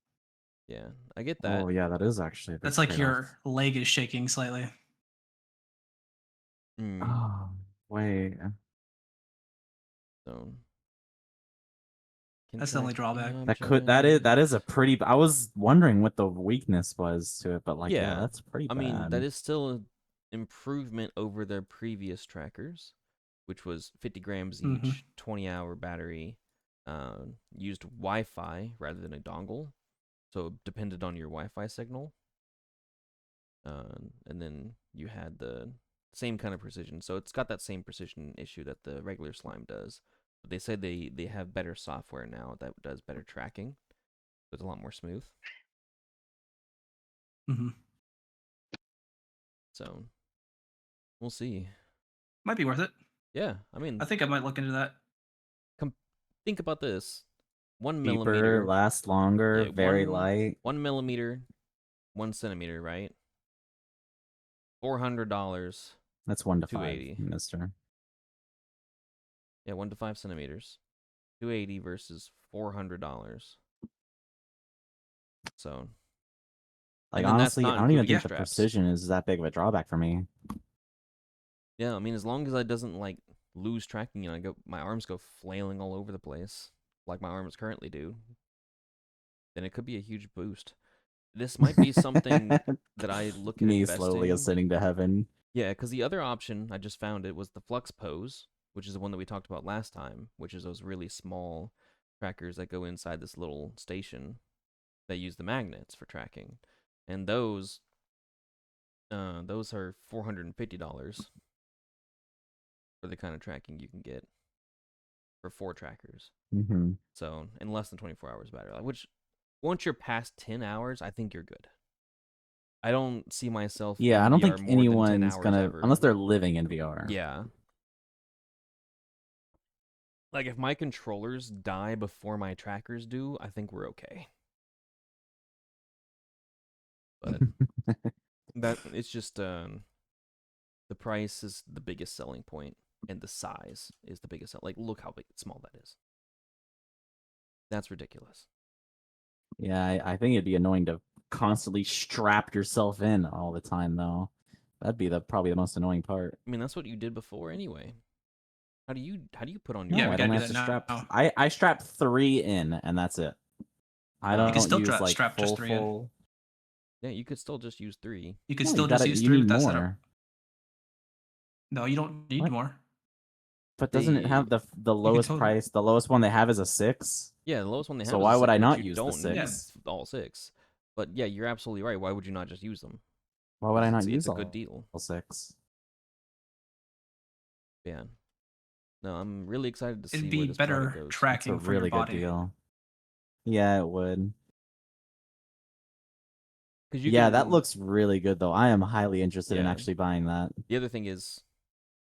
Yeah, I get that. Oh yeah, that is actually a big That's like trade-off. your leg is shaking slightly. Oh, wait. So That's the only drawback. That is a pretty. I was wondering what the weakness was to it, but like yeah, Yeah, that's pretty I bad. mean, that is still an improvement over their previous trackers, which was 50 grams each, Mhm. 20-hour battery, used Wi-Fi rather than a dongle, so it depended on your Wi-Fi signal. And then you had the same kind of precision, so it's got that same precision issue that the regular slime does. But they say they have better software now that does better tracking, so it's a lot more smooth. hmm So we'll see. Might be worth it. Yeah, I mean, I think I might look into that. think about this: 1 Cheaper, millimeter, lasts longer, yeah, very light. 1 millimeter, 1 centimeter, right? $400. That's 1 to 5, 280. Mister. Yeah, 1 to 5 centimeters, 280 versus $400. So Like and then that's honestly, not I don't even including think the straps. precision is that big of a drawback for me. Yeah, I mean, as long as I doesn't like lose tracking and my arms go flailing all over the place like my arms currently do, then it could be a huge boost. This might be something that I look at Me investing. slowly ascending to heaven. Yeah, because the other option I just found it was the Flux Pose, which is the one that we talked about last time, which is those really small trackers that go inside this little station that use the magnets for tracking, and those are $450 for the kind of tracking you can get for 4 trackers. Mm-hmm. So in less than 24 hours battery life, which once you're past 10 hours, I think you're good. I don't see myself. Yeah, in I don't VR think more than 10 anyone's hours gonna ever. unless they're living in VR. Yeah. Like if my controllers die before my trackers do, I think we're okay. But that it's just the price is the biggest selling point, and the size is the biggest. Like look how small that is. That's ridiculous. Yeah, I think it'd be annoying to constantly strap yourself in all the time, though. That'd be probably the most annoying part. I mean, that's what you did before anyway. How do you put on No, your? Yeah, we I gotta don't do have that to strap. now. I strap 3 in, and that's it. I You don't can still use like strap just 3 in. full. Yeah, you could still just use 3. You could No, still just use you 3 need with that more. setup. No, you don't need What? more. But doesn't it have the lowest totally- price? The lowest one they have is a 6. Yeah, the lowest one they have. So is a why would 6, I but not you use the don't 6? need all 6. But yeah, you're absolutely right. Why would you not just use them? Why would I not It's use a all good deal. 6? Yeah. No, I'm really excited to see It'd where be this product better goes. It's a tracking for really your good body. deal. Yeah, it would. 'Cause you Yeah, can- that looks really good though. I am highly interested in Yeah. actually buying that. The other thing is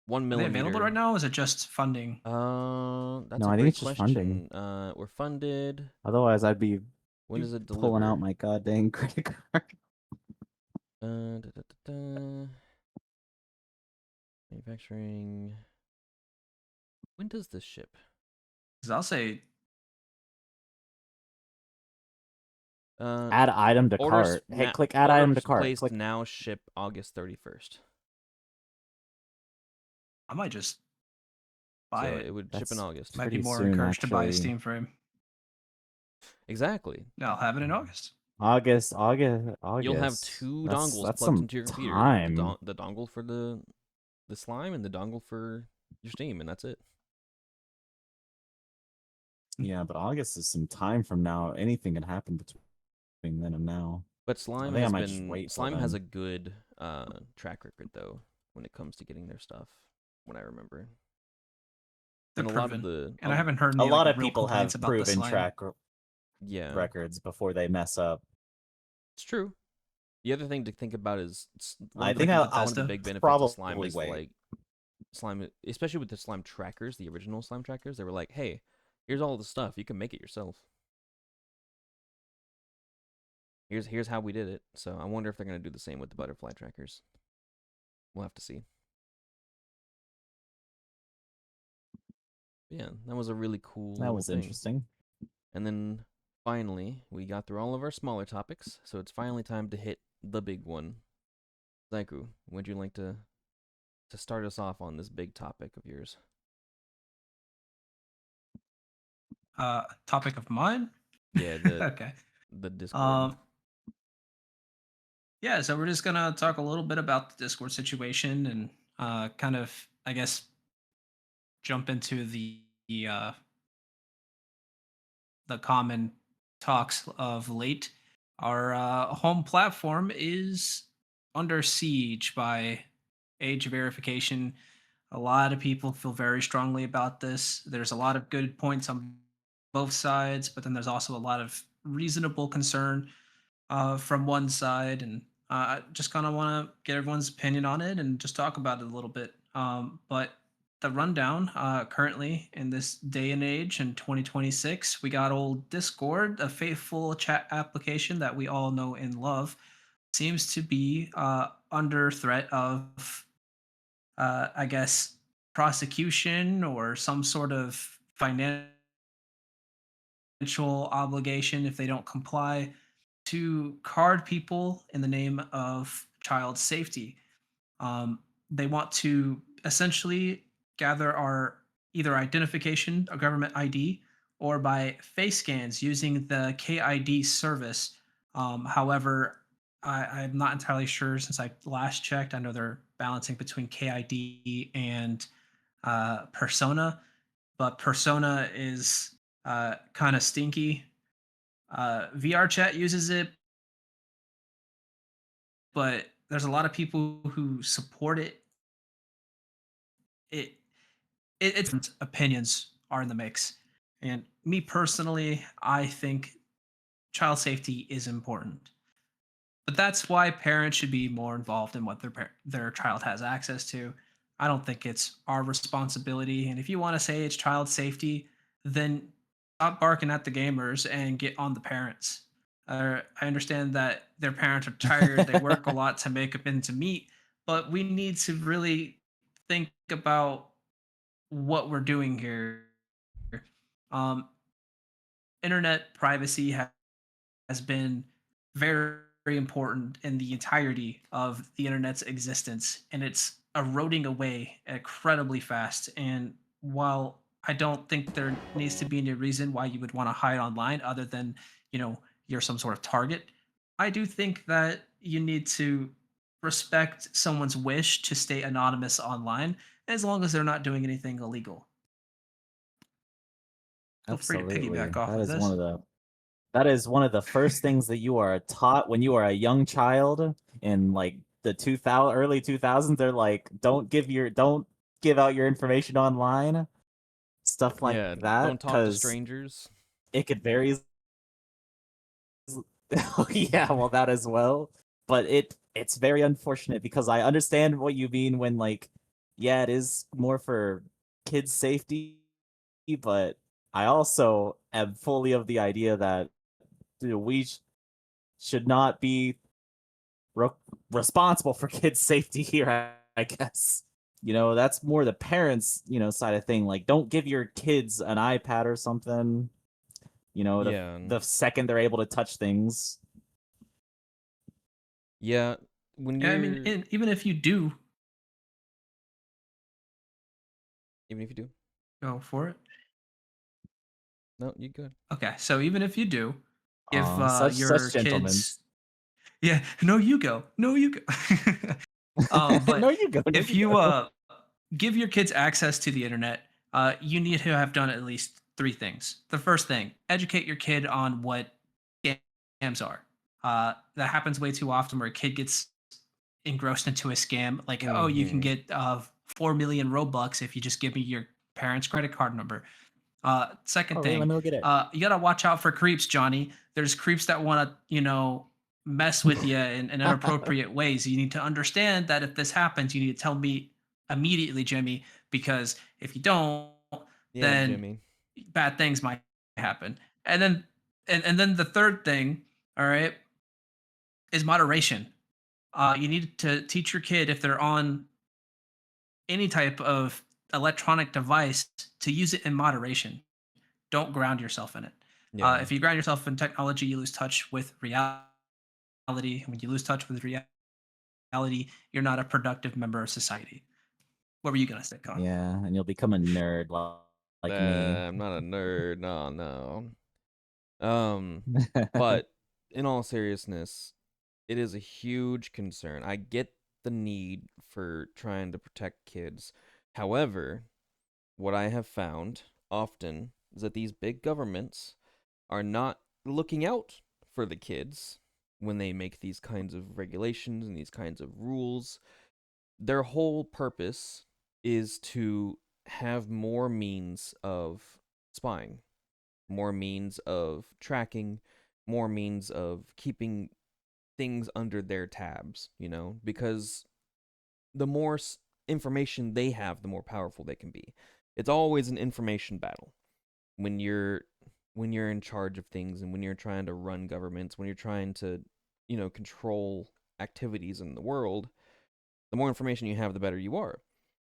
1 Are they millimeter. available right now? Or is it just funding? That's No, a I think great it's just question. funding. We're funded. Otherwise, I'd be When does it deliver? pulling out my goddamn credit card. Da, da, da. Manufacturing. When does this ship? 'Cause I'll say Add item to orders cart. Hey, click add item to orders cart. Placed Click. now, ship August 31st. I might just buy So it. it would ship in That's August. Might be pretty more soon, encouraged to buy a actually. Steam frame. Exactly. I'll have it in August. August. You'll have 2 dongles That's plugged some into your computer. time. The dongle for the slime and the dongle for your Steam, and that's it. Yeah, but August is some time from now. Anything can happen between then and now. But Slime think I has might just been wait till Slime has then. a good track record though when it comes to getting their stuff. What I remember, They're and a lot proven. of the And I haven't heard any A lot like, of real people have complaints about the proven slime. track yeah, records before they mess up. it's true. The other thing to think about is I think one of the Bethesda. big benefits of slime probably is wait. like slime, especially with the slime trackers, the original slime trackers. They were like, hey, here's all the stuff. You can make it yourself. Here's how we did it. So I wonder if they're gonna do the same with the butterfly trackers. We'll have to see. Yeah, that was a really cool. That was thing. interesting. And then finally, we got through all of our smaller topics, so it's finally time to hit the big one. Zycu, would you like to start us off on this big topic of yours? Topic of mine. Yeah, Okay. the Discord. Yeah, so we're just gonna talk a little bit about the Discord situation and kind of, I guess, jump into the common talks of late. Our home platform is under siege by age verification. A lot of people feel very strongly about this. There's a lot of good points on both sides, but then there's also a lot of reasonable concern from one side. And I just kind of want to get everyone's opinion on it and just talk about it a little bit. But the rundown currently in this day and age in 2026, we got old Discord, a faithful chat application that we all know and love, seems to be under threat of, I guess, prosecution or some sort of financial obligation if they don't comply to card people in the name of child safety. They want to essentially gather our either identification, a government ID, or by face scans using the KID service. However, I'm not entirely sure since I last checked. I know they're balancing between KID and Persona, but Persona is kind of stinky. VR chat uses it, but there's a lot of people who support it. It's opinions are in the mix, and me personally, I think child safety is important. But that's why parents should be more involved in what their child has access to. I don't think it's our responsibility. And if you want to say it's child safety, then stop barking at the gamers and get on the parents. I understand that their parents are tired; they work a lot to make up ends meet, but we need to really think about what we're doing here. Um, Internet privacy has been very, very important in the entirety of the internet's existence, and it's eroding away incredibly fast. And while I don't think there needs to be any reason why you would want to hide online other than, you're some sort of target, I do think that you need to respect someone's wish to stay anonymous online as long as they're not doing anything illegal. Feel free to Absolutely. piggyback off That of is this. one of the first things that you are taught when you are a young child in like the early 2000s. They're like, don't give out your information online, stuff like Yeah, that, don't talk to because strangers. it could vary. Yeah, well, that as well. But it's very unfortunate because I understand what you mean when like, yeah, it is more for kids' safety, but I also am fully of the idea that we should not be responsible for kids' safety here, I guess. That's more the parents, side of thing. Like, don't give your kids an iPad or something. Yeah. The second they're able to touch things. Yeah, when Yeah, I you're mean, even if you do go for it. No, you good. Okay, so even if you do, if Such your gentlemen. kids, yeah, no, you go, but No, you go. No, if you give your kids access to the internet, you need to have done at least 3 things. The first thing, educate your kid on what scams are. That happens way too often where a kid gets engrossed into a scam, like, oh, you can get 4 million Robux if you just give me your parents' credit card number. Second really? thing, Let me go get it. you gotta watch out for creeps, Johnny. There's creeps that want to, mess with you in inappropriate ways. You need to understand that if this happens, you need to tell me immediately, Jimmy, because if you don't, Yeah, then Jimmy. bad things might happen. And then and then the third thing, all right, is moderation. You need to teach your kid if they're on any type of electronic device to use it in moderation. Don't ground yourself in it. Yeah. If you ground yourself in technology, you lose touch with reality. When you lose touch with reality, you're not a productive member of society. What were you gonna say, Con? Yeah, and you'll become a nerd like me. I'm not a nerd. No, no. But in all seriousness, it is a huge concern. I get the need for trying to protect kids. However, what I have found often is that these big governments are not looking out for the kids when they make these kinds of regulations and these kinds of rules. Their whole purpose is to have more means of spying, more means of tracking, more means of keeping things under their tabs, because the more information they have, the more powerful they can be. It's always an information battle when you're in charge of things, and when you're trying to run governments, when you're trying to, control activities in the world. The more information you have, the better you are.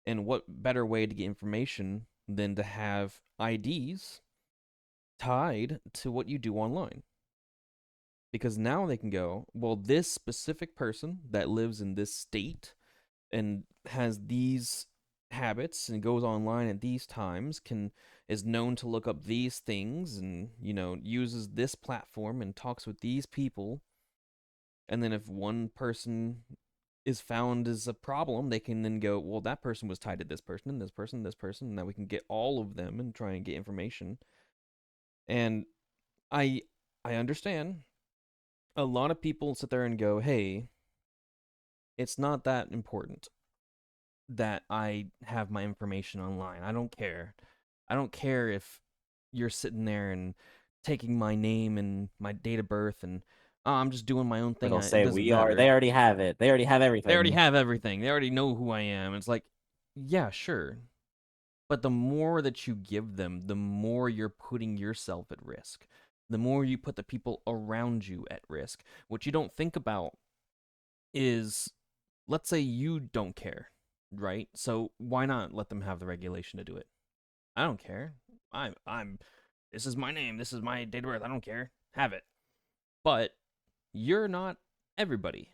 And what better way to get information than to have IDs tied to what you do online? Because now they can go, well, this specific person that lives in this state and has these habits and goes online at these times is known to look up these things, and uses this platform and talks with these people. And then if one person is found as a problem, they can then go, well, that person was tied to this person and this person and this person, and now we can get all of them and try and get information. And I understand a lot of people sit there and go, hey, it's not that important that I have my information online. I don't care. I don't care if you're sitting there and taking my name and my date of birth, and I'm just doing my own thing. They'll say it doesn't we are. matter. They already have it. They already have everything. They already have everything. They already know who I am. It's like, yeah, sure. But the more that you give them, the more you're putting yourself at risk. The more you put the people around you at risk. What you don't think about is, let's say you don't care, right? So why not let them have the regulation to do it? I don't care. This is my name. This is my date of birth. I don't care. Have it. But you're not everybody.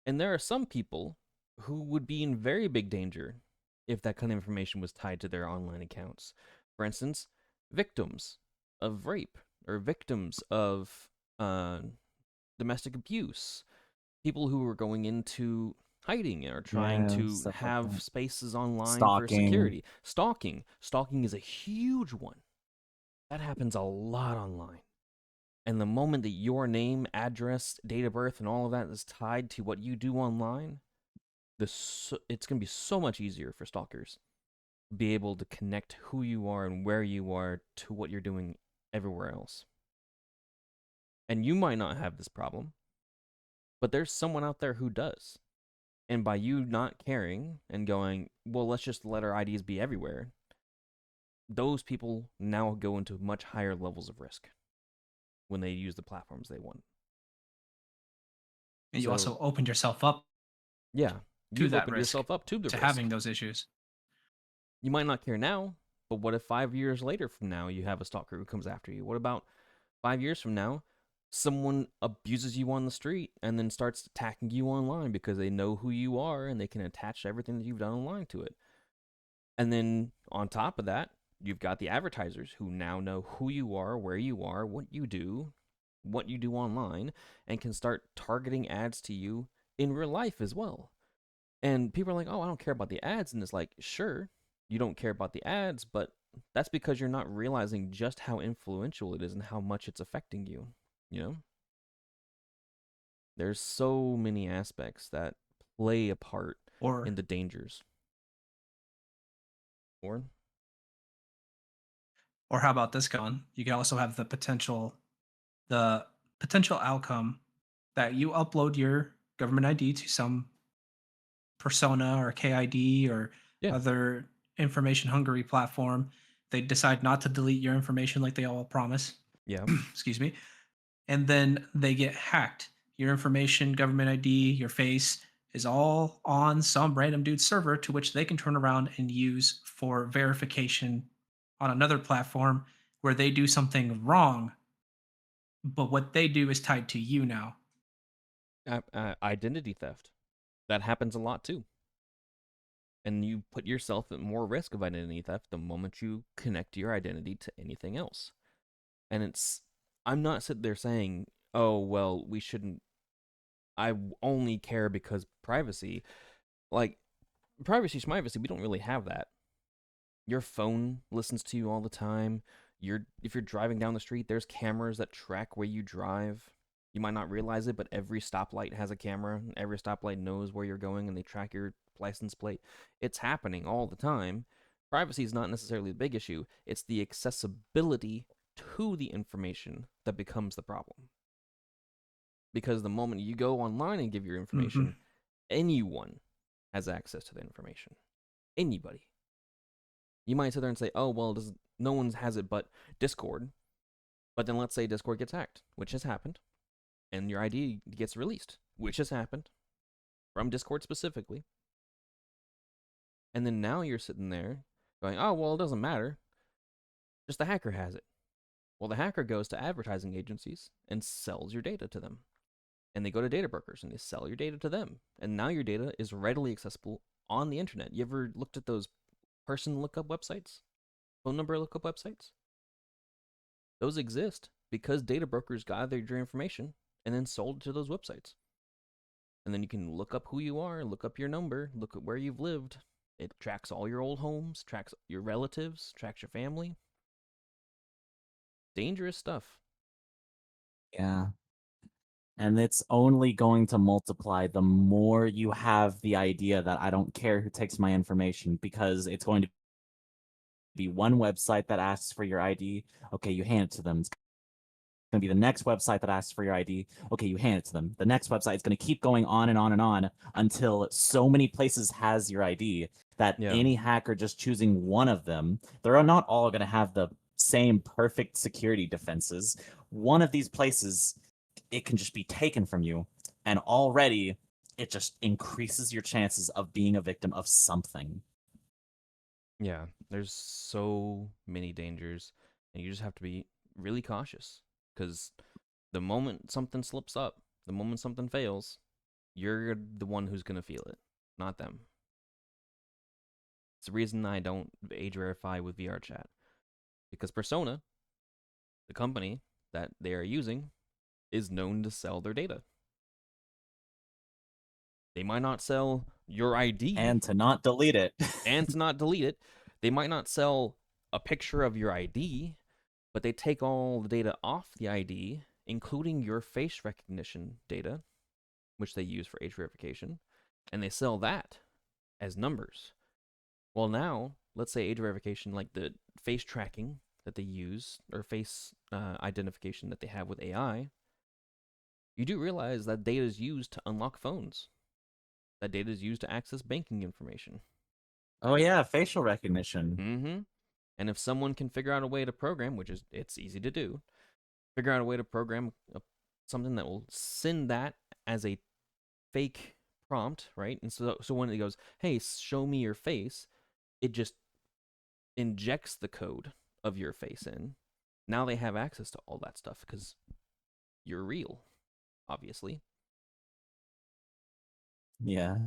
And there are some people who would be in very big danger if that kind of information was tied to their online accounts. For instance, victims of rape or victims of domestic abuse, people who are going into hiding or trying to have spaces online for security. Stalking is a huge one. That happens a lot online. And the moment that your name, address, date of birth, and all of that is tied to what you do online, it's going to be so much easier for stalkers to be able to connect who you are and where you are to what you're doing everywhere else. And you might not have this problem, but there's someone out there who does. And by you not caring and going, well, let's just let our IDs be everywhere, those people now go into much higher levels of risk when they use the platforms they want. And you also opened yourself up. Yeah, you've opened yourself up to the risk. Having those issues. You might not care now, but what if 5 years later from now you have a stalker who comes after you? What about 5 years from now, someone abuses you on the street and then starts attacking you online because they know who you are and they can attach everything that you've done online to it? And then on top of that, you've got the advertisers who now know who you are, where you are, what you do online, and can start targeting ads to you in real life as well. And people are like, oh, I don't care about the ads. And it's like, sure, you don't care about the ads, but that's because you're not realizing just how influential it is and how much it's affecting you, There's so many aspects that play a part in the dangers. Or how about this, Con? You can also have the potential outcome that you upload your government ID to some persona or KID or Yeah. other information hungry platform. They decide not to delete your information like they all promise. Yeah. Excuse me. And then they get hacked. Your information, government ID, your face is all on some random dude's server to which they can turn around and use for verification on another platform where they do something wrong, but what they do is tied to you now. Identity theft. That happens a lot too. And you put yourself at more risk of identity theft the moment you connect your identity to anything else. And I'm not sitting there saying, oh, well, we shouldn't, I only care because privacy. Like, privacy's privacy, we don't really have that. Your phone listens to you all the time. If you're driving down the street, there's cameras that track where you drive. You might not realize it, but every stoplight has a camera. Every stoplight knows where you're going, and they track your license plate. It's happening all the time. Privacy is not necessarily the big issue. It's the accessibility to the information that becomes the problem. Because the moment you go online and give your information, anyone has access to the information. Anybody. You might sit there and say, oh, well, no one has it but Discord. But then let's say Discord gets hacked, which has happened, and your ID gets released, which has happened, from Discord specifically. And then now you're sitting there going, oh, well, it doesn't matter. Just the hacker has it. Well, the hacker goes to advertising agencies and sells your data to them. And they go to data brokers and they sell your data to them. And now your data is readily accessible on the internet. You ever looked at those person lookup websites? Phone number lookup websites? Those exist because data brokers gathered your information and then sold it to those websites. And then you can look up who you are, look up your number, look at where you've lived. It tracks all your old homes, tracks your relatives, tracks your family. Dangerous stuff. Yeah. And it's only going to multiply the more you have the idea that I don't care who takes my information, because it's going to be one website that asks for your ID. Okay, you hand it to them. It's going to be the next website that asks for your ID. Okay, you hand it to them. The next website is going to keep going on and on and on until so many places has your ID that any hacker just choosing one of them, they're not all going to have the same perfect security defenses. One of these places, it can just be taken from you, and already it just increases your chances of being a victim of something. Yeah, there's so many dangers, and you just have to be really cautious, because the moment something slips up, the moment something fails, you're the one who's going to feel it, not them. It's the reason I don't age verify with VR chat, because Persona, the company that they are using, is known to sell their data. They might not sell your ID. And to not delete it. They might not sell a picture of your ID, but they take all the data off the ID, including your face recognition data, which they use for age verification, and they sell that as numbers. Well, now, let's say age verification, like the face tracking that they use, or face identification that they have with AI, you do realize that data is used to unlock phones. That data is used to access banking information. Oh yeah, facial recognition. Mm-hmm. And if someone can figure out a way to program, which is, it's easy to do, figure out a way to program something that will send that as a fake prompt, right? And so when it goes, hey, show me your face, it just injects the code of your face in. Now they have access to all that stuff because you're real, obviously. Yeah.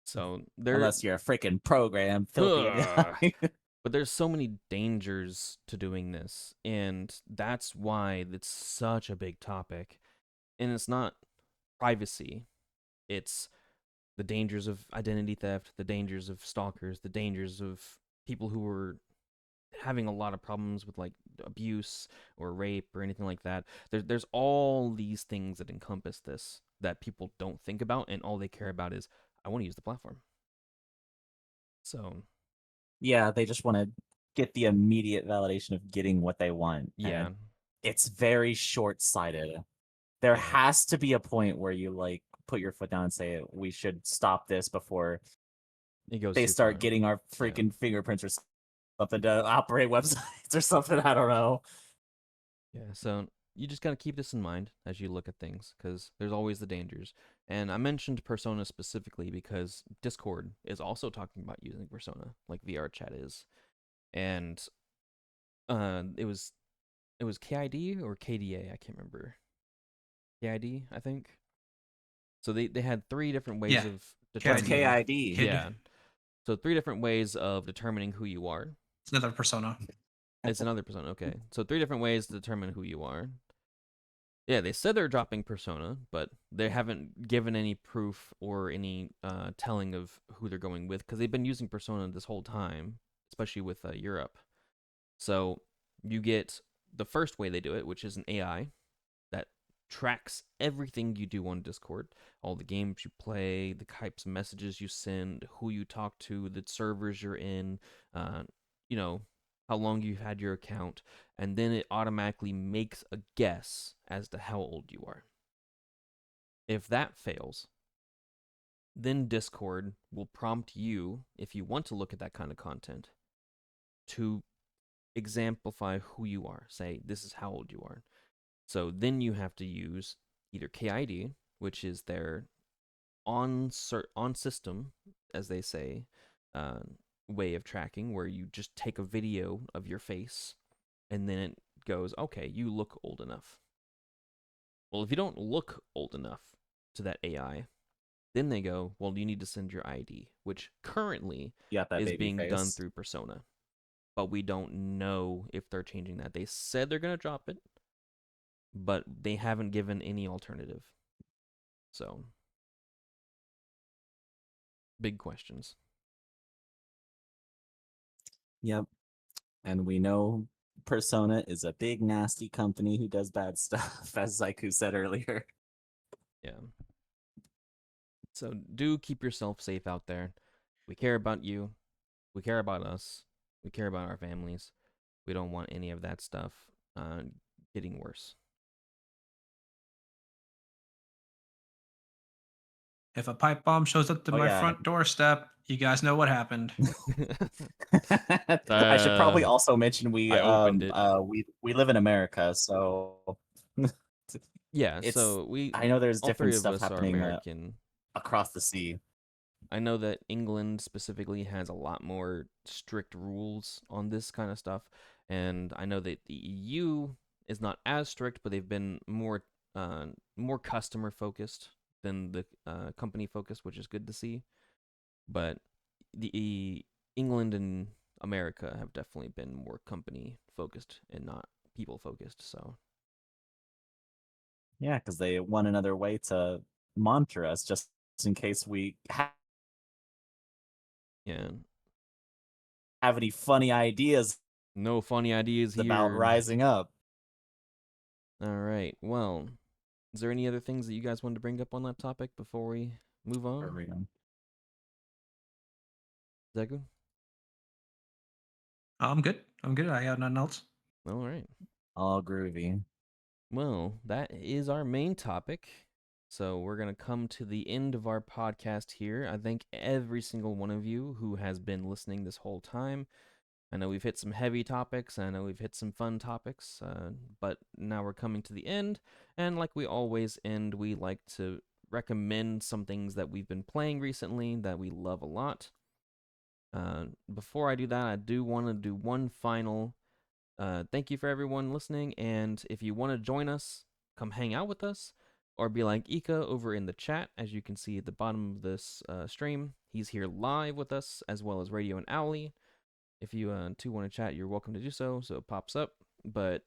So unless you're a freaking program, filthy. But there's so many dangers to doing this, and that's why it's such a big topic. And it's not privacy. It's the dangers of identity theft, the dangers of stalkers, the dangers of people who are having a lot of problems with like abuse or rape or anything like that. There's all these things that encompass this that people don't think about, and all they care about is, I want to use the platform. So yeah, they just want to get the immediate validation of getting what they want. Yeah. And it's very short-sighted. there Yeah. has to be a point where you like put your foot down and say we should stop this before It goes they too start far. getting our freaking fingerprints or something to operate websites or something. I don't know. Yeah, so you just got to keep this in mind as you look at things, because there's always the dangers. And I mentioned Persona specifically because Discord is also talking about using Persona, like VR chat is. And it was KID or KDA, I can't remember. KID, I think. So they had three different ways Yeah, of What's KID. determining. KID? Kid. Yeah. So three different ways of determining who you are. It's another persona. It's another persona, okay. So three different ways to determine who you are. Yeah, they said they're dropping Persona, but they haven't given any proof or any telling of who they're going with, because they've been using Persona this whole time, especially with Europe. So you get the first way they do it, which is an AI that tracks everything you do on Discord, all the games you play, the types of messages you send, who you talk to, the servers you're in, you know, how long you've had your account, and then it automatically makes a guess as to how old you are. If that fails, then Discord will prompt you, if you want to look at that kind of content, to exemplify who you are. Say, this is how old you are. So then you have to use either KID, which is their on system, as they say, way of tracking, where you just take a video of your face and then it goes, okay, you look old enough. Well, if you don't look old enough to that AI, then they go, well, you need to send your ID, which currently is being done through Persona. But we don't know if they're changing that. They said they're going to drop it, but they haven't given any alternative. So, big questions. Yep. And we know Persona is a big, nasty company who does bad stuff, as Zycu said earlier. Yeah. So, do keep yourself safe out there. We care about you. We care about us. We care about our families. We don't want any of that stuff getting worse. If a pipe bomb shows up to my front doorstep, you guys know what happened. I should probably also mention I opened it. we live in America, so yeah. So I know there's all different three of stuff us are happening American. Across the sea. I know that England specifically has a lot more strict rules on this kind of stuff, and I know that the EU is not as strict, but they've been more customer focused than the company focused, which is good to see. But the England and America have definitely been more company focused and not people focused. So yeah, because they want another way to monitor us, just in case we yeah, have any funny ideas. No funny ideas here about rising up. All right. Well, is there any other things that you guys wanted to bring up on that topic before we move on? Zycu? I'm good. I got nothing else. All right. All groovy. Well, that is our main topic. So we're going to come to the end of our podcast here. I thank every single one of you who has been listening this whole time. I know we've hit some heavy topics. I know we've hit some fun topics. But now we're coming to the end. And like we always end, we like to recommend some things that we've been playing recently that we love a lot. Before I do that, I do want to do one final thank you for everyone listening. And if you want to join us, come hang out with us, or be like Ika over in the chat, as you can see at the bottom of this stream. He's here live with us, as well as Radio and Owly. If you too want to chat, you're welcome to do so. So it pops up. But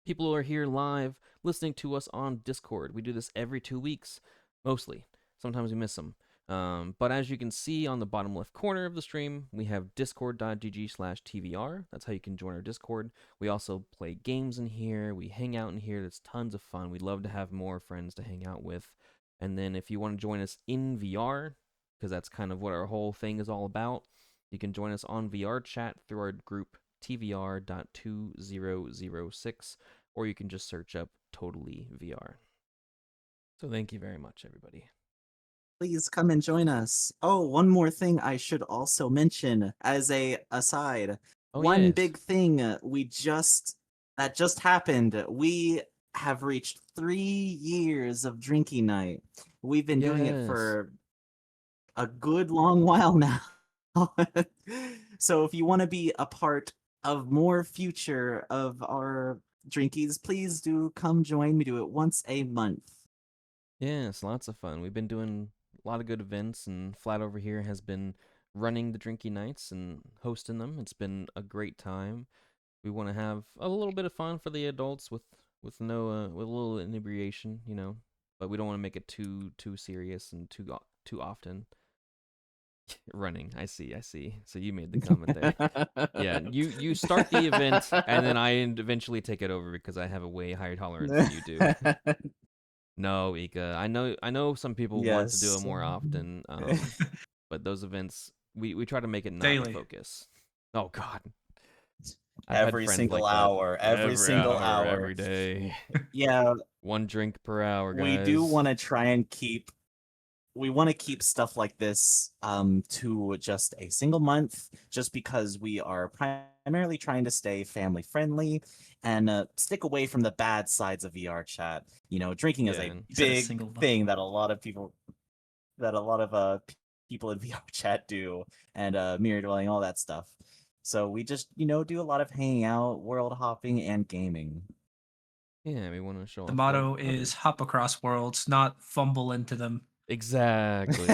people who are here live listening to us on Discord, we do this every 2 weeks, mostly. Sometimes we miss them. But as you can see on the bottom left corner of the stream, we have discord.gg/TVR. That's how you can join our Discord. We also play games in here. We hang out in here. It's tons of fun. We'd love to have more friends to hang out with. And then if you want to join us in VR, because that's kind of what our whole thing is all about, you can join us on VR chat through our group TVR.2006. or you can just search up Totally VR. So thank you very much, everybody. Please come and join us. Oh, one more thing I should also mention as a aside. Oh, One yes. big thing that just happened. We have reached 3 years of drinking night. We've been doing it Yes. for a good long while now. So if you want to be a part of more future of our drinkies, please do come join. We do it once a month. Yes, lots of fun. We've been doing a lot of good events, and Flat over here has been running the drinky nights and hosting them. It's been a great time. We want to have a little bit of fun for the adults with no with a little inebriation, you know, but we don't want to make it too serious and too often. Running, I see. So you made the comment there. Yeah, you start the event, and then I eventually take it over because I have a way higher tolerance than you do. No, Ika. I know some people want to do it Yes. more often, but those events we try to make it not Daily. the focus. Oh God. I've had Every friends single like that. hour, every single hour. every day. Yeah, One drink per hour, guys. we do want to try and keep stuff like this to just a single month, just because we are primarily trying to stay family friendly and stick away from the bad sides of VR chat. You know, drinking is Yeah, a and- You said a big single month. thing that a lot of people people in VR chat do, and mirror dwelling, all that stuff. So we just, do a lot of hanging out, world hopping, and gaming. Yeah, we want to show The off motto what is others- hop across worlds, not fumble into them. exactly.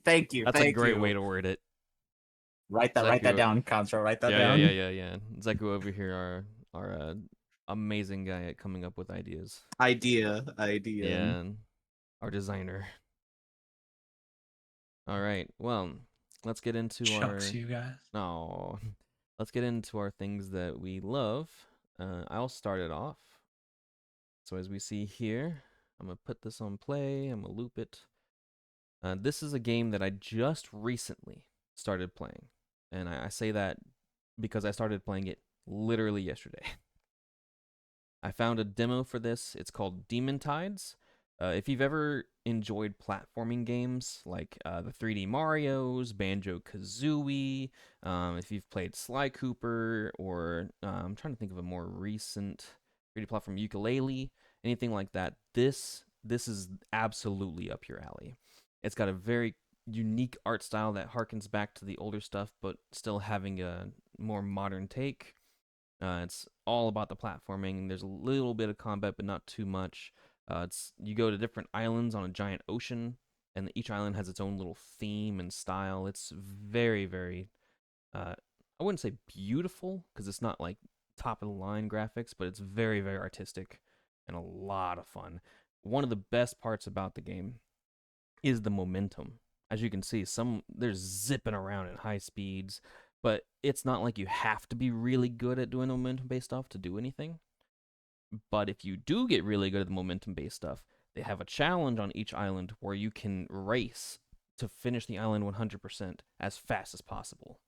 Thank you. That's thank a great you. way to word it. Write that Zycu- down, Contra. Write that yeah, down. yeah. Zycu over here are amazing guy at coming up with ideas. Idea. Yeah, and our designer. All right. Well, let's get into Shucks, you guys. No. Let's get into our things that we love. I'll start it off. So as we see here, I'm going to put this on play. I'm going to loop it. This is a game that I just recently started playing. And I say that because I started playing it literally yesterday. I found a demo for this. It's called Demon Tides. If you've ever enjoyed platforming games like the 3D Marios, Banjo-Kazooie, if you've played Sly Cooper, or I'm trying to think of a more recent 3D platform, Ukulele, anything like that, this is absolutely up your alley. It's got a very unique art style that harkens back to the older stuff, but still having a more modern take. It's all about the platforming. There's a little bit of combat, but not too much. You go to different islands on a giant ocean, and each island has its own little theme and style. It's very, very, I wouldn't say beautiful, because it's not like top of the line graphics, but it's very, very artistic and a lot of fun. One of the best parts about the game is the momentum. As you can see, there's zipping around at high speeds, but it's not like you have to be really good at doing momentum-based stuff to do anything. But if you do get really good at the momentum-based stuff, they have a challenge on each island where you can race to finish the island 100% as fast as possible.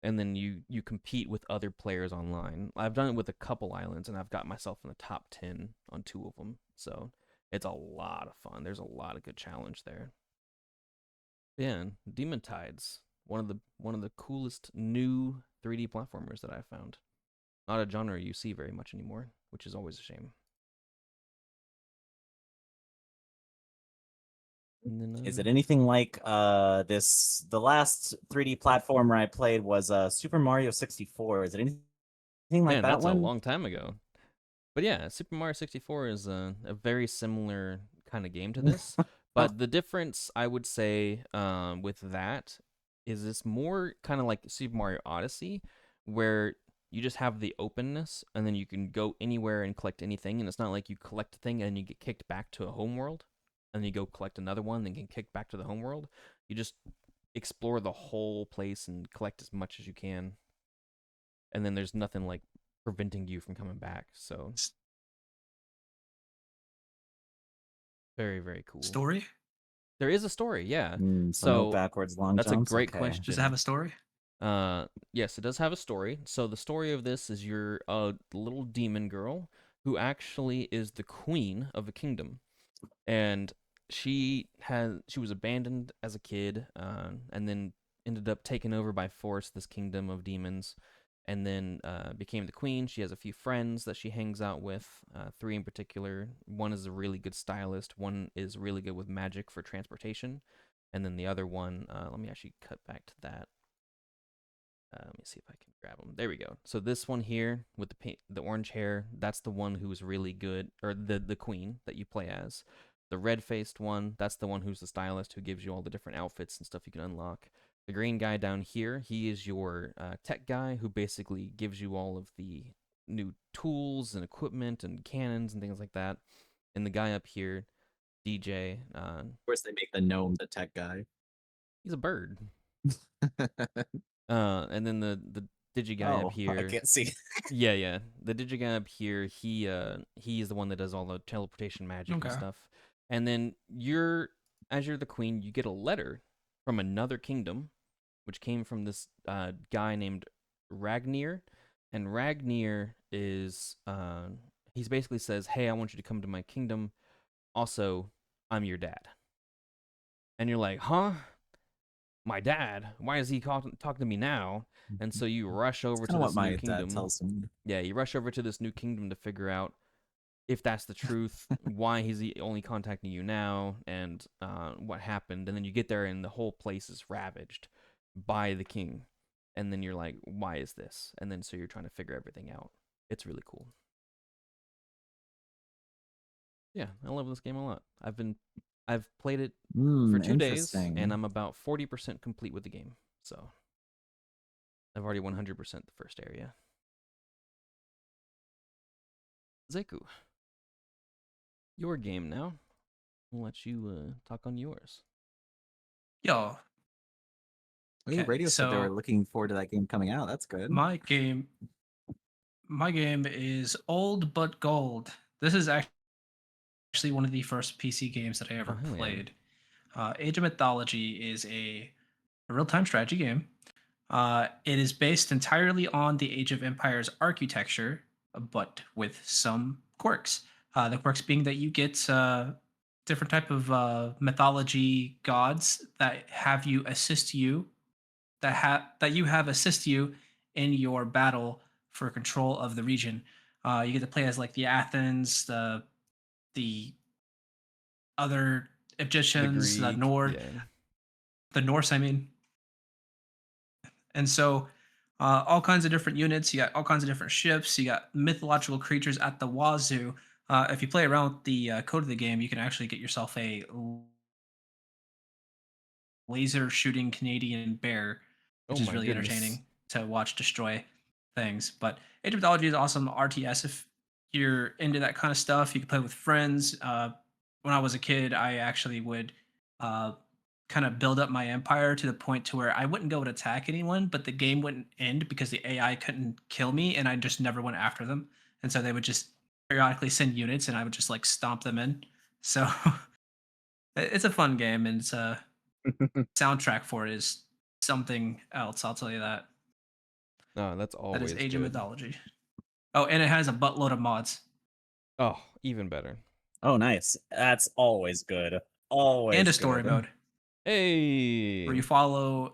And then you compete with other players online. I've done it with a couple islands, and I've got myself in the top 10 on 2 of them. So it's a lot of fun. There's a lot of good challenge there. Yeah, and Demon Tides, one of the coolest new 3D platformers that I've found. Not a genre you see very much anymore, which is always a shame. And then, Is it anything like this? The last 3D platformer I played was Super Mario 64. Is it anything like man, that that's one? a long time ago. But yeah, Super Mario 64 is a very similar kind of game to this. But the difference, I would say, with that is it's more kind of like Super Mario Odyssey, where you just have the openness, and then you can go anywhere and collect anything, and it's not like you collect a thing and you get kicked back to a home world, and then you go collect another one, then get kicked back to the home world. You just explore the whole place and collect as much as you can, and then there's nothing like preventing you from coming back. So very, very cool. Story? There is a story, yeah. So no backwards long that's jumps? a great Okay. question. Does it have a story? Yes, it does have a story. So the story of this is you're a little demon girl who actually is the queen of a kingdom, and she was abandoned as a kid, and then ended up taken over by force this kingdom of demons, and then became the queen. She has a few friends that she hangs out with, three in particular. One is a really good stylist. One is really good with magic for transportation, and then the other one. Let me actually cut back to that. Let me see if I can grab them. There we go. So this one here with the orange hair, that's the one who's really good, or the queen that you play as. The red-faced one, that's the one who's the stylist who gives you all the different outfits and stuff you can unlock. The green guy down here, he is your tech guy who basically gives you all of the new tools and equipment and cannons and things like that. And the guy up here, DJ, Of course, they make the gnome the tech guy. he's a bird. And then the digi guy up here. I can't see. Yeah. The digi guy up here, he is the one that does all the teleportation magic and stuff. And then as you're the queen, you get a letter from another kingdom, which came from this guy named Ragnir. And Ragnir is he basically says, "Hey, I want you to come to my kingdom. Also, I'm your dad." And you're like, "Huh? My dad? Why is he talking to me now?" And so you rush over to this new kingdom. Dad tells him. Yeah, you rush over to this new kingdom to figure out if that's the truth, why he's only contacting you now, and what happened. And then you get there and the whole place is ravaged by the king. And then you're like, why is this? And then so you're trying to figure everything out. It's really cool. Yeah, I love this game a lot. I've played it for 2 days, and I'm about 40% complete with the game. So I've already 100% the first area. Zycu, your game now. We'll let you talk on yours. Yo. Okay, Radio said they were looking forward to that game coming out. That's good. My game is old but gold. This is actually one of the first PC games that I ever played. Age of Mythology is a real-time strategy game. It is based entirely on the Age of Empires architecture, but with some quirks. The quirks being that you get different type of mythology gods that have you assist you, that you have assist you in your battle for control of the region. You get to play as like the Athens, the other Egyptians, the Norse, I mean. And so all kinds of different units, you got all kinds of different ships, you got mythological creatures at the wazoo. If you play around with the code of the game, you can actually get yourself a laser shooting Canadian bear, which is really entertaining to watch destroy things. But Age of Mythology is awesome RTS. If you're into that kind of stuff, you can play with friends. When I was a kid, I actually would kind of build up my empire to the point to where I wouldn't go and attack anyone, but the game wouldn't end because the AI couldn't kill me, and I just never went after them. And so they would just periodically send units, and I would just like stomp them in. So it's a fun game, and it's soundtrack for it is something else. I'll tell you that. No, that's always that is Age good. of Mythology. Oh, and it has a buttload of mods. Oh, even better. Oh, nice. That's always good. Always. And a story mode. Hey. Where you follow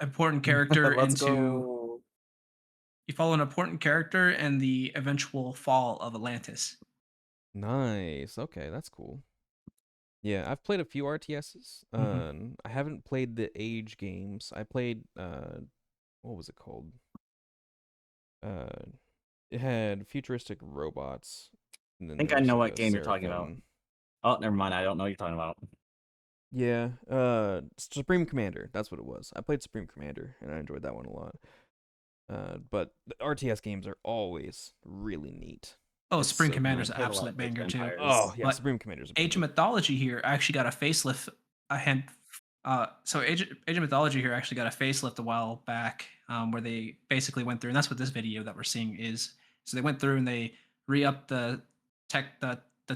important character you follow an important character and the eventual fall of Atlantis. Nice. Okay, that's cool. Yeah, I've played a few RTSs. I haven't played the Age games. I played what was it called? It had futuristic robots. I think I know what game you're talking about. Oh, never mind. I don't know what you're talking about. Yeah, Supreme Commander. That's what it was. I played Supreme Commander, and I enjoyed that one a lot. But the RTS games are always really neat. Oh, Supreme Commander's an absolute banger too. Oh, yeah, Supreme Commander's Age of Mythology here actually got a facelift. So Age of Mythology here actually got a facelift a while back, where they basically went through, and that's what this video that we're seeing is. So they went through and they re-upped the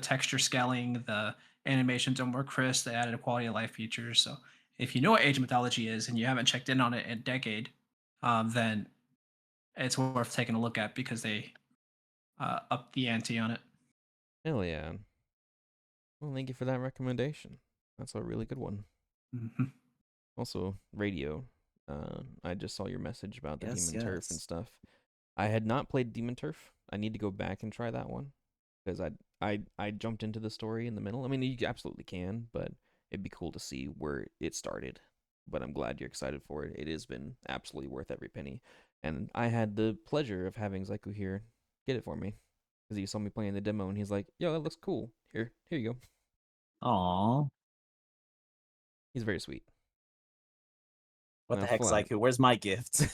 texture scaling, the animations are more crisp. They added a quality of life features. So if you know what age mythology is and you haven't checked in on it in a decade, then it's worth taking a look at because they upped the ante on it. Hell yeah. Well, thank you for that recommendation. That's a really good one. Mhm. Also, radio. I just saw your message about the Yes, Demon Turf and yes. stuff. I had not played Demon Turf. I need to go back and try that one because I jumped into the story in the middle. I mean, you absolutely can, but it'd be cool to see where it started. But I'm glad you're excited for it. It has been absolutely worth every penny. And I had the pleasure of having Zycu here get it for me because he saw me playing the demo and he's like, "Yo, that looks cool. Here you go." Aw. He's very sweet. What the Now, heck, Flat. Zyku? Where's my gift?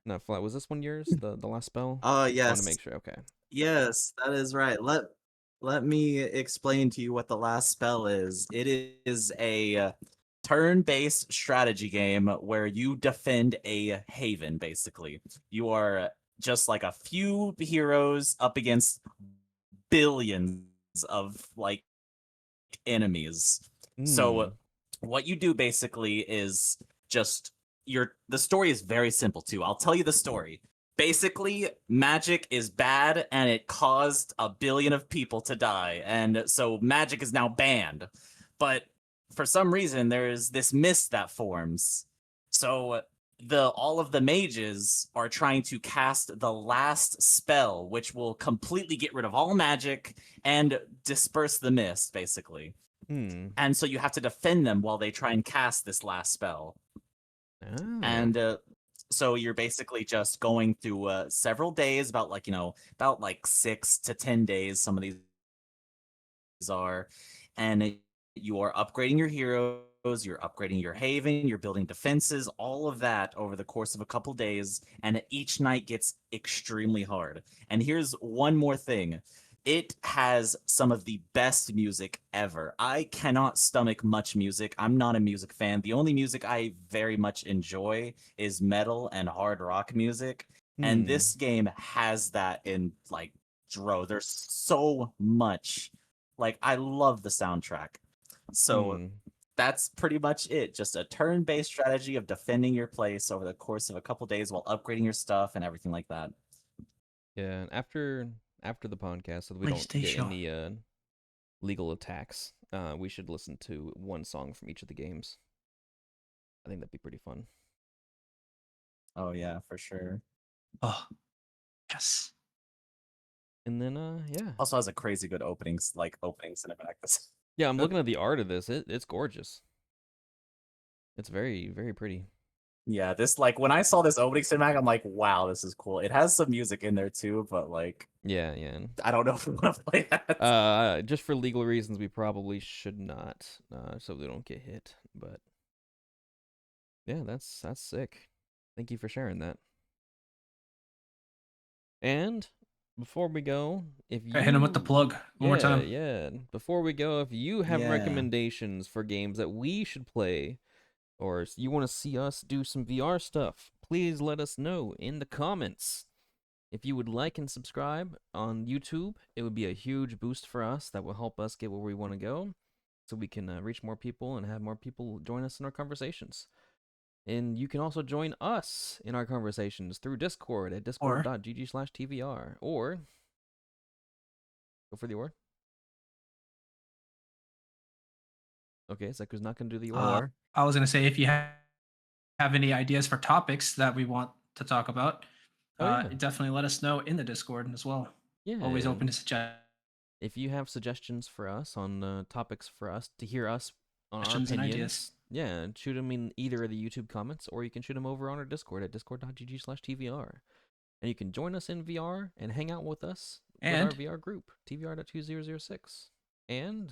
Now, Flat, was this one yours? The last spell? Oh, I want to yes. make sure. Okay. Yes, that is right. Let me explain to you what the last spell is. It is a turn-based strategy game where you defend a haven, basically. You are just like a few heroes up against billions of like enemies. So what you do basically is just the story is very simple too. I'll tell you the story. Basically, magic is bad and it caused a billion of people to die. And so magic is now banned. But for some reason there's this mist that forms. So all of the mages are trying to cast the last spell, which will completely get rid of all magic and disperse the mist, basically. And so you have to defend them while they try and cast this last spell. Oh. And so you're basically just going through several days, about 6 to 10 days. Some of these are, and you are upgrading your heroes, you're upgrading your haven, you're building defenses, all of that over the course of a couple days, and each night gets extremely hard. And here's one more thing. It has some of the best music ever. I cannot stomach much music. I'm not a music fan. The only music I very much enjoy is metal and hard rock music. And this game has that in like droves. There's so much. Like, I love the soundtrack. So that's pretty much it. Just a turn-based strategy of defending your place over the course of a couple days while upgrading your stuff and everything like that. Yeah, and after the podcast, so that we don't get any legal attacks, we should listen to one song from each of the games. I think that'd be pretty fun. Oh yeah, for sure. Oh, yes. And then yeah. Also has a crazy good opening cinematic. Yeah, I'm looking at the art of this. It's gorgeous. It's very, very pretty. Yeah, this, like, when I saw this opening cinematic, I'm like, wow, this is cool. It has some music in there too, but like, yeah. I don't know if we want to play that. Just for legal reasons, we probably should not, so they don't get hit. But yeah, that's sick. Thank you for sharing that. And before we go, if you hit him with the plug one more time. Yeah. Before we go, if you have Yeah. recommendations for games that we should play, or you want to see us do some VR stuff, please let us know in the comments. If you would like and subscribe on YouTube, it would be a huge boost for us. That will help us get where we want to go, so we can reach more people and have more people join us in our conversations. And you can also join us in our conversations through Discord at discord.gg/TVR. Or go for the or. Okay, Zyku's not going to do the or. I was going to say, if you have any ideas for topics that we want to talk about, definitely let us know in the Discord as well. Yeah. Always open to suggest. If you have suggestions for us on topics for us to hear us on our Questions and opinions, ideas. yeah, shoot them in either of the YouTube comments, or you can shoot them over on our Discord at discord.gg/TVR. And you can join us in VR and hang out with us with our VR group, TVR.2006. And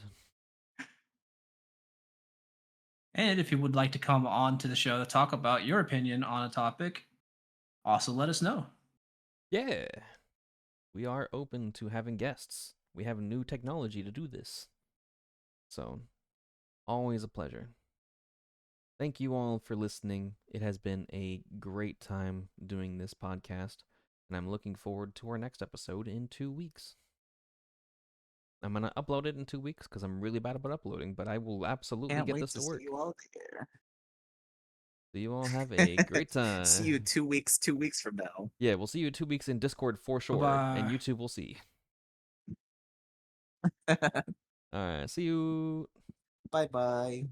if you would like to come on to the show to talk about your opinion on a topic, also let us know. Yeah, we are open to having guests. We have new technology to do this. So, always a pleasure. Thank you all for listening. It has been a great time doing this podcast, and I'm looking forward to our next episode in 2 weeks. I'm gonna upload it in 2 weeks because I'm really bad about uploading, but I will absolutely Can't get wait this to to see work. you all there. So you all have a great time. See you 2 weeks from now. Yeah, we'll see you in 2 weeks in Discord for sure, and Bye-bye. YouTube will see. All right, see you. Bye bye.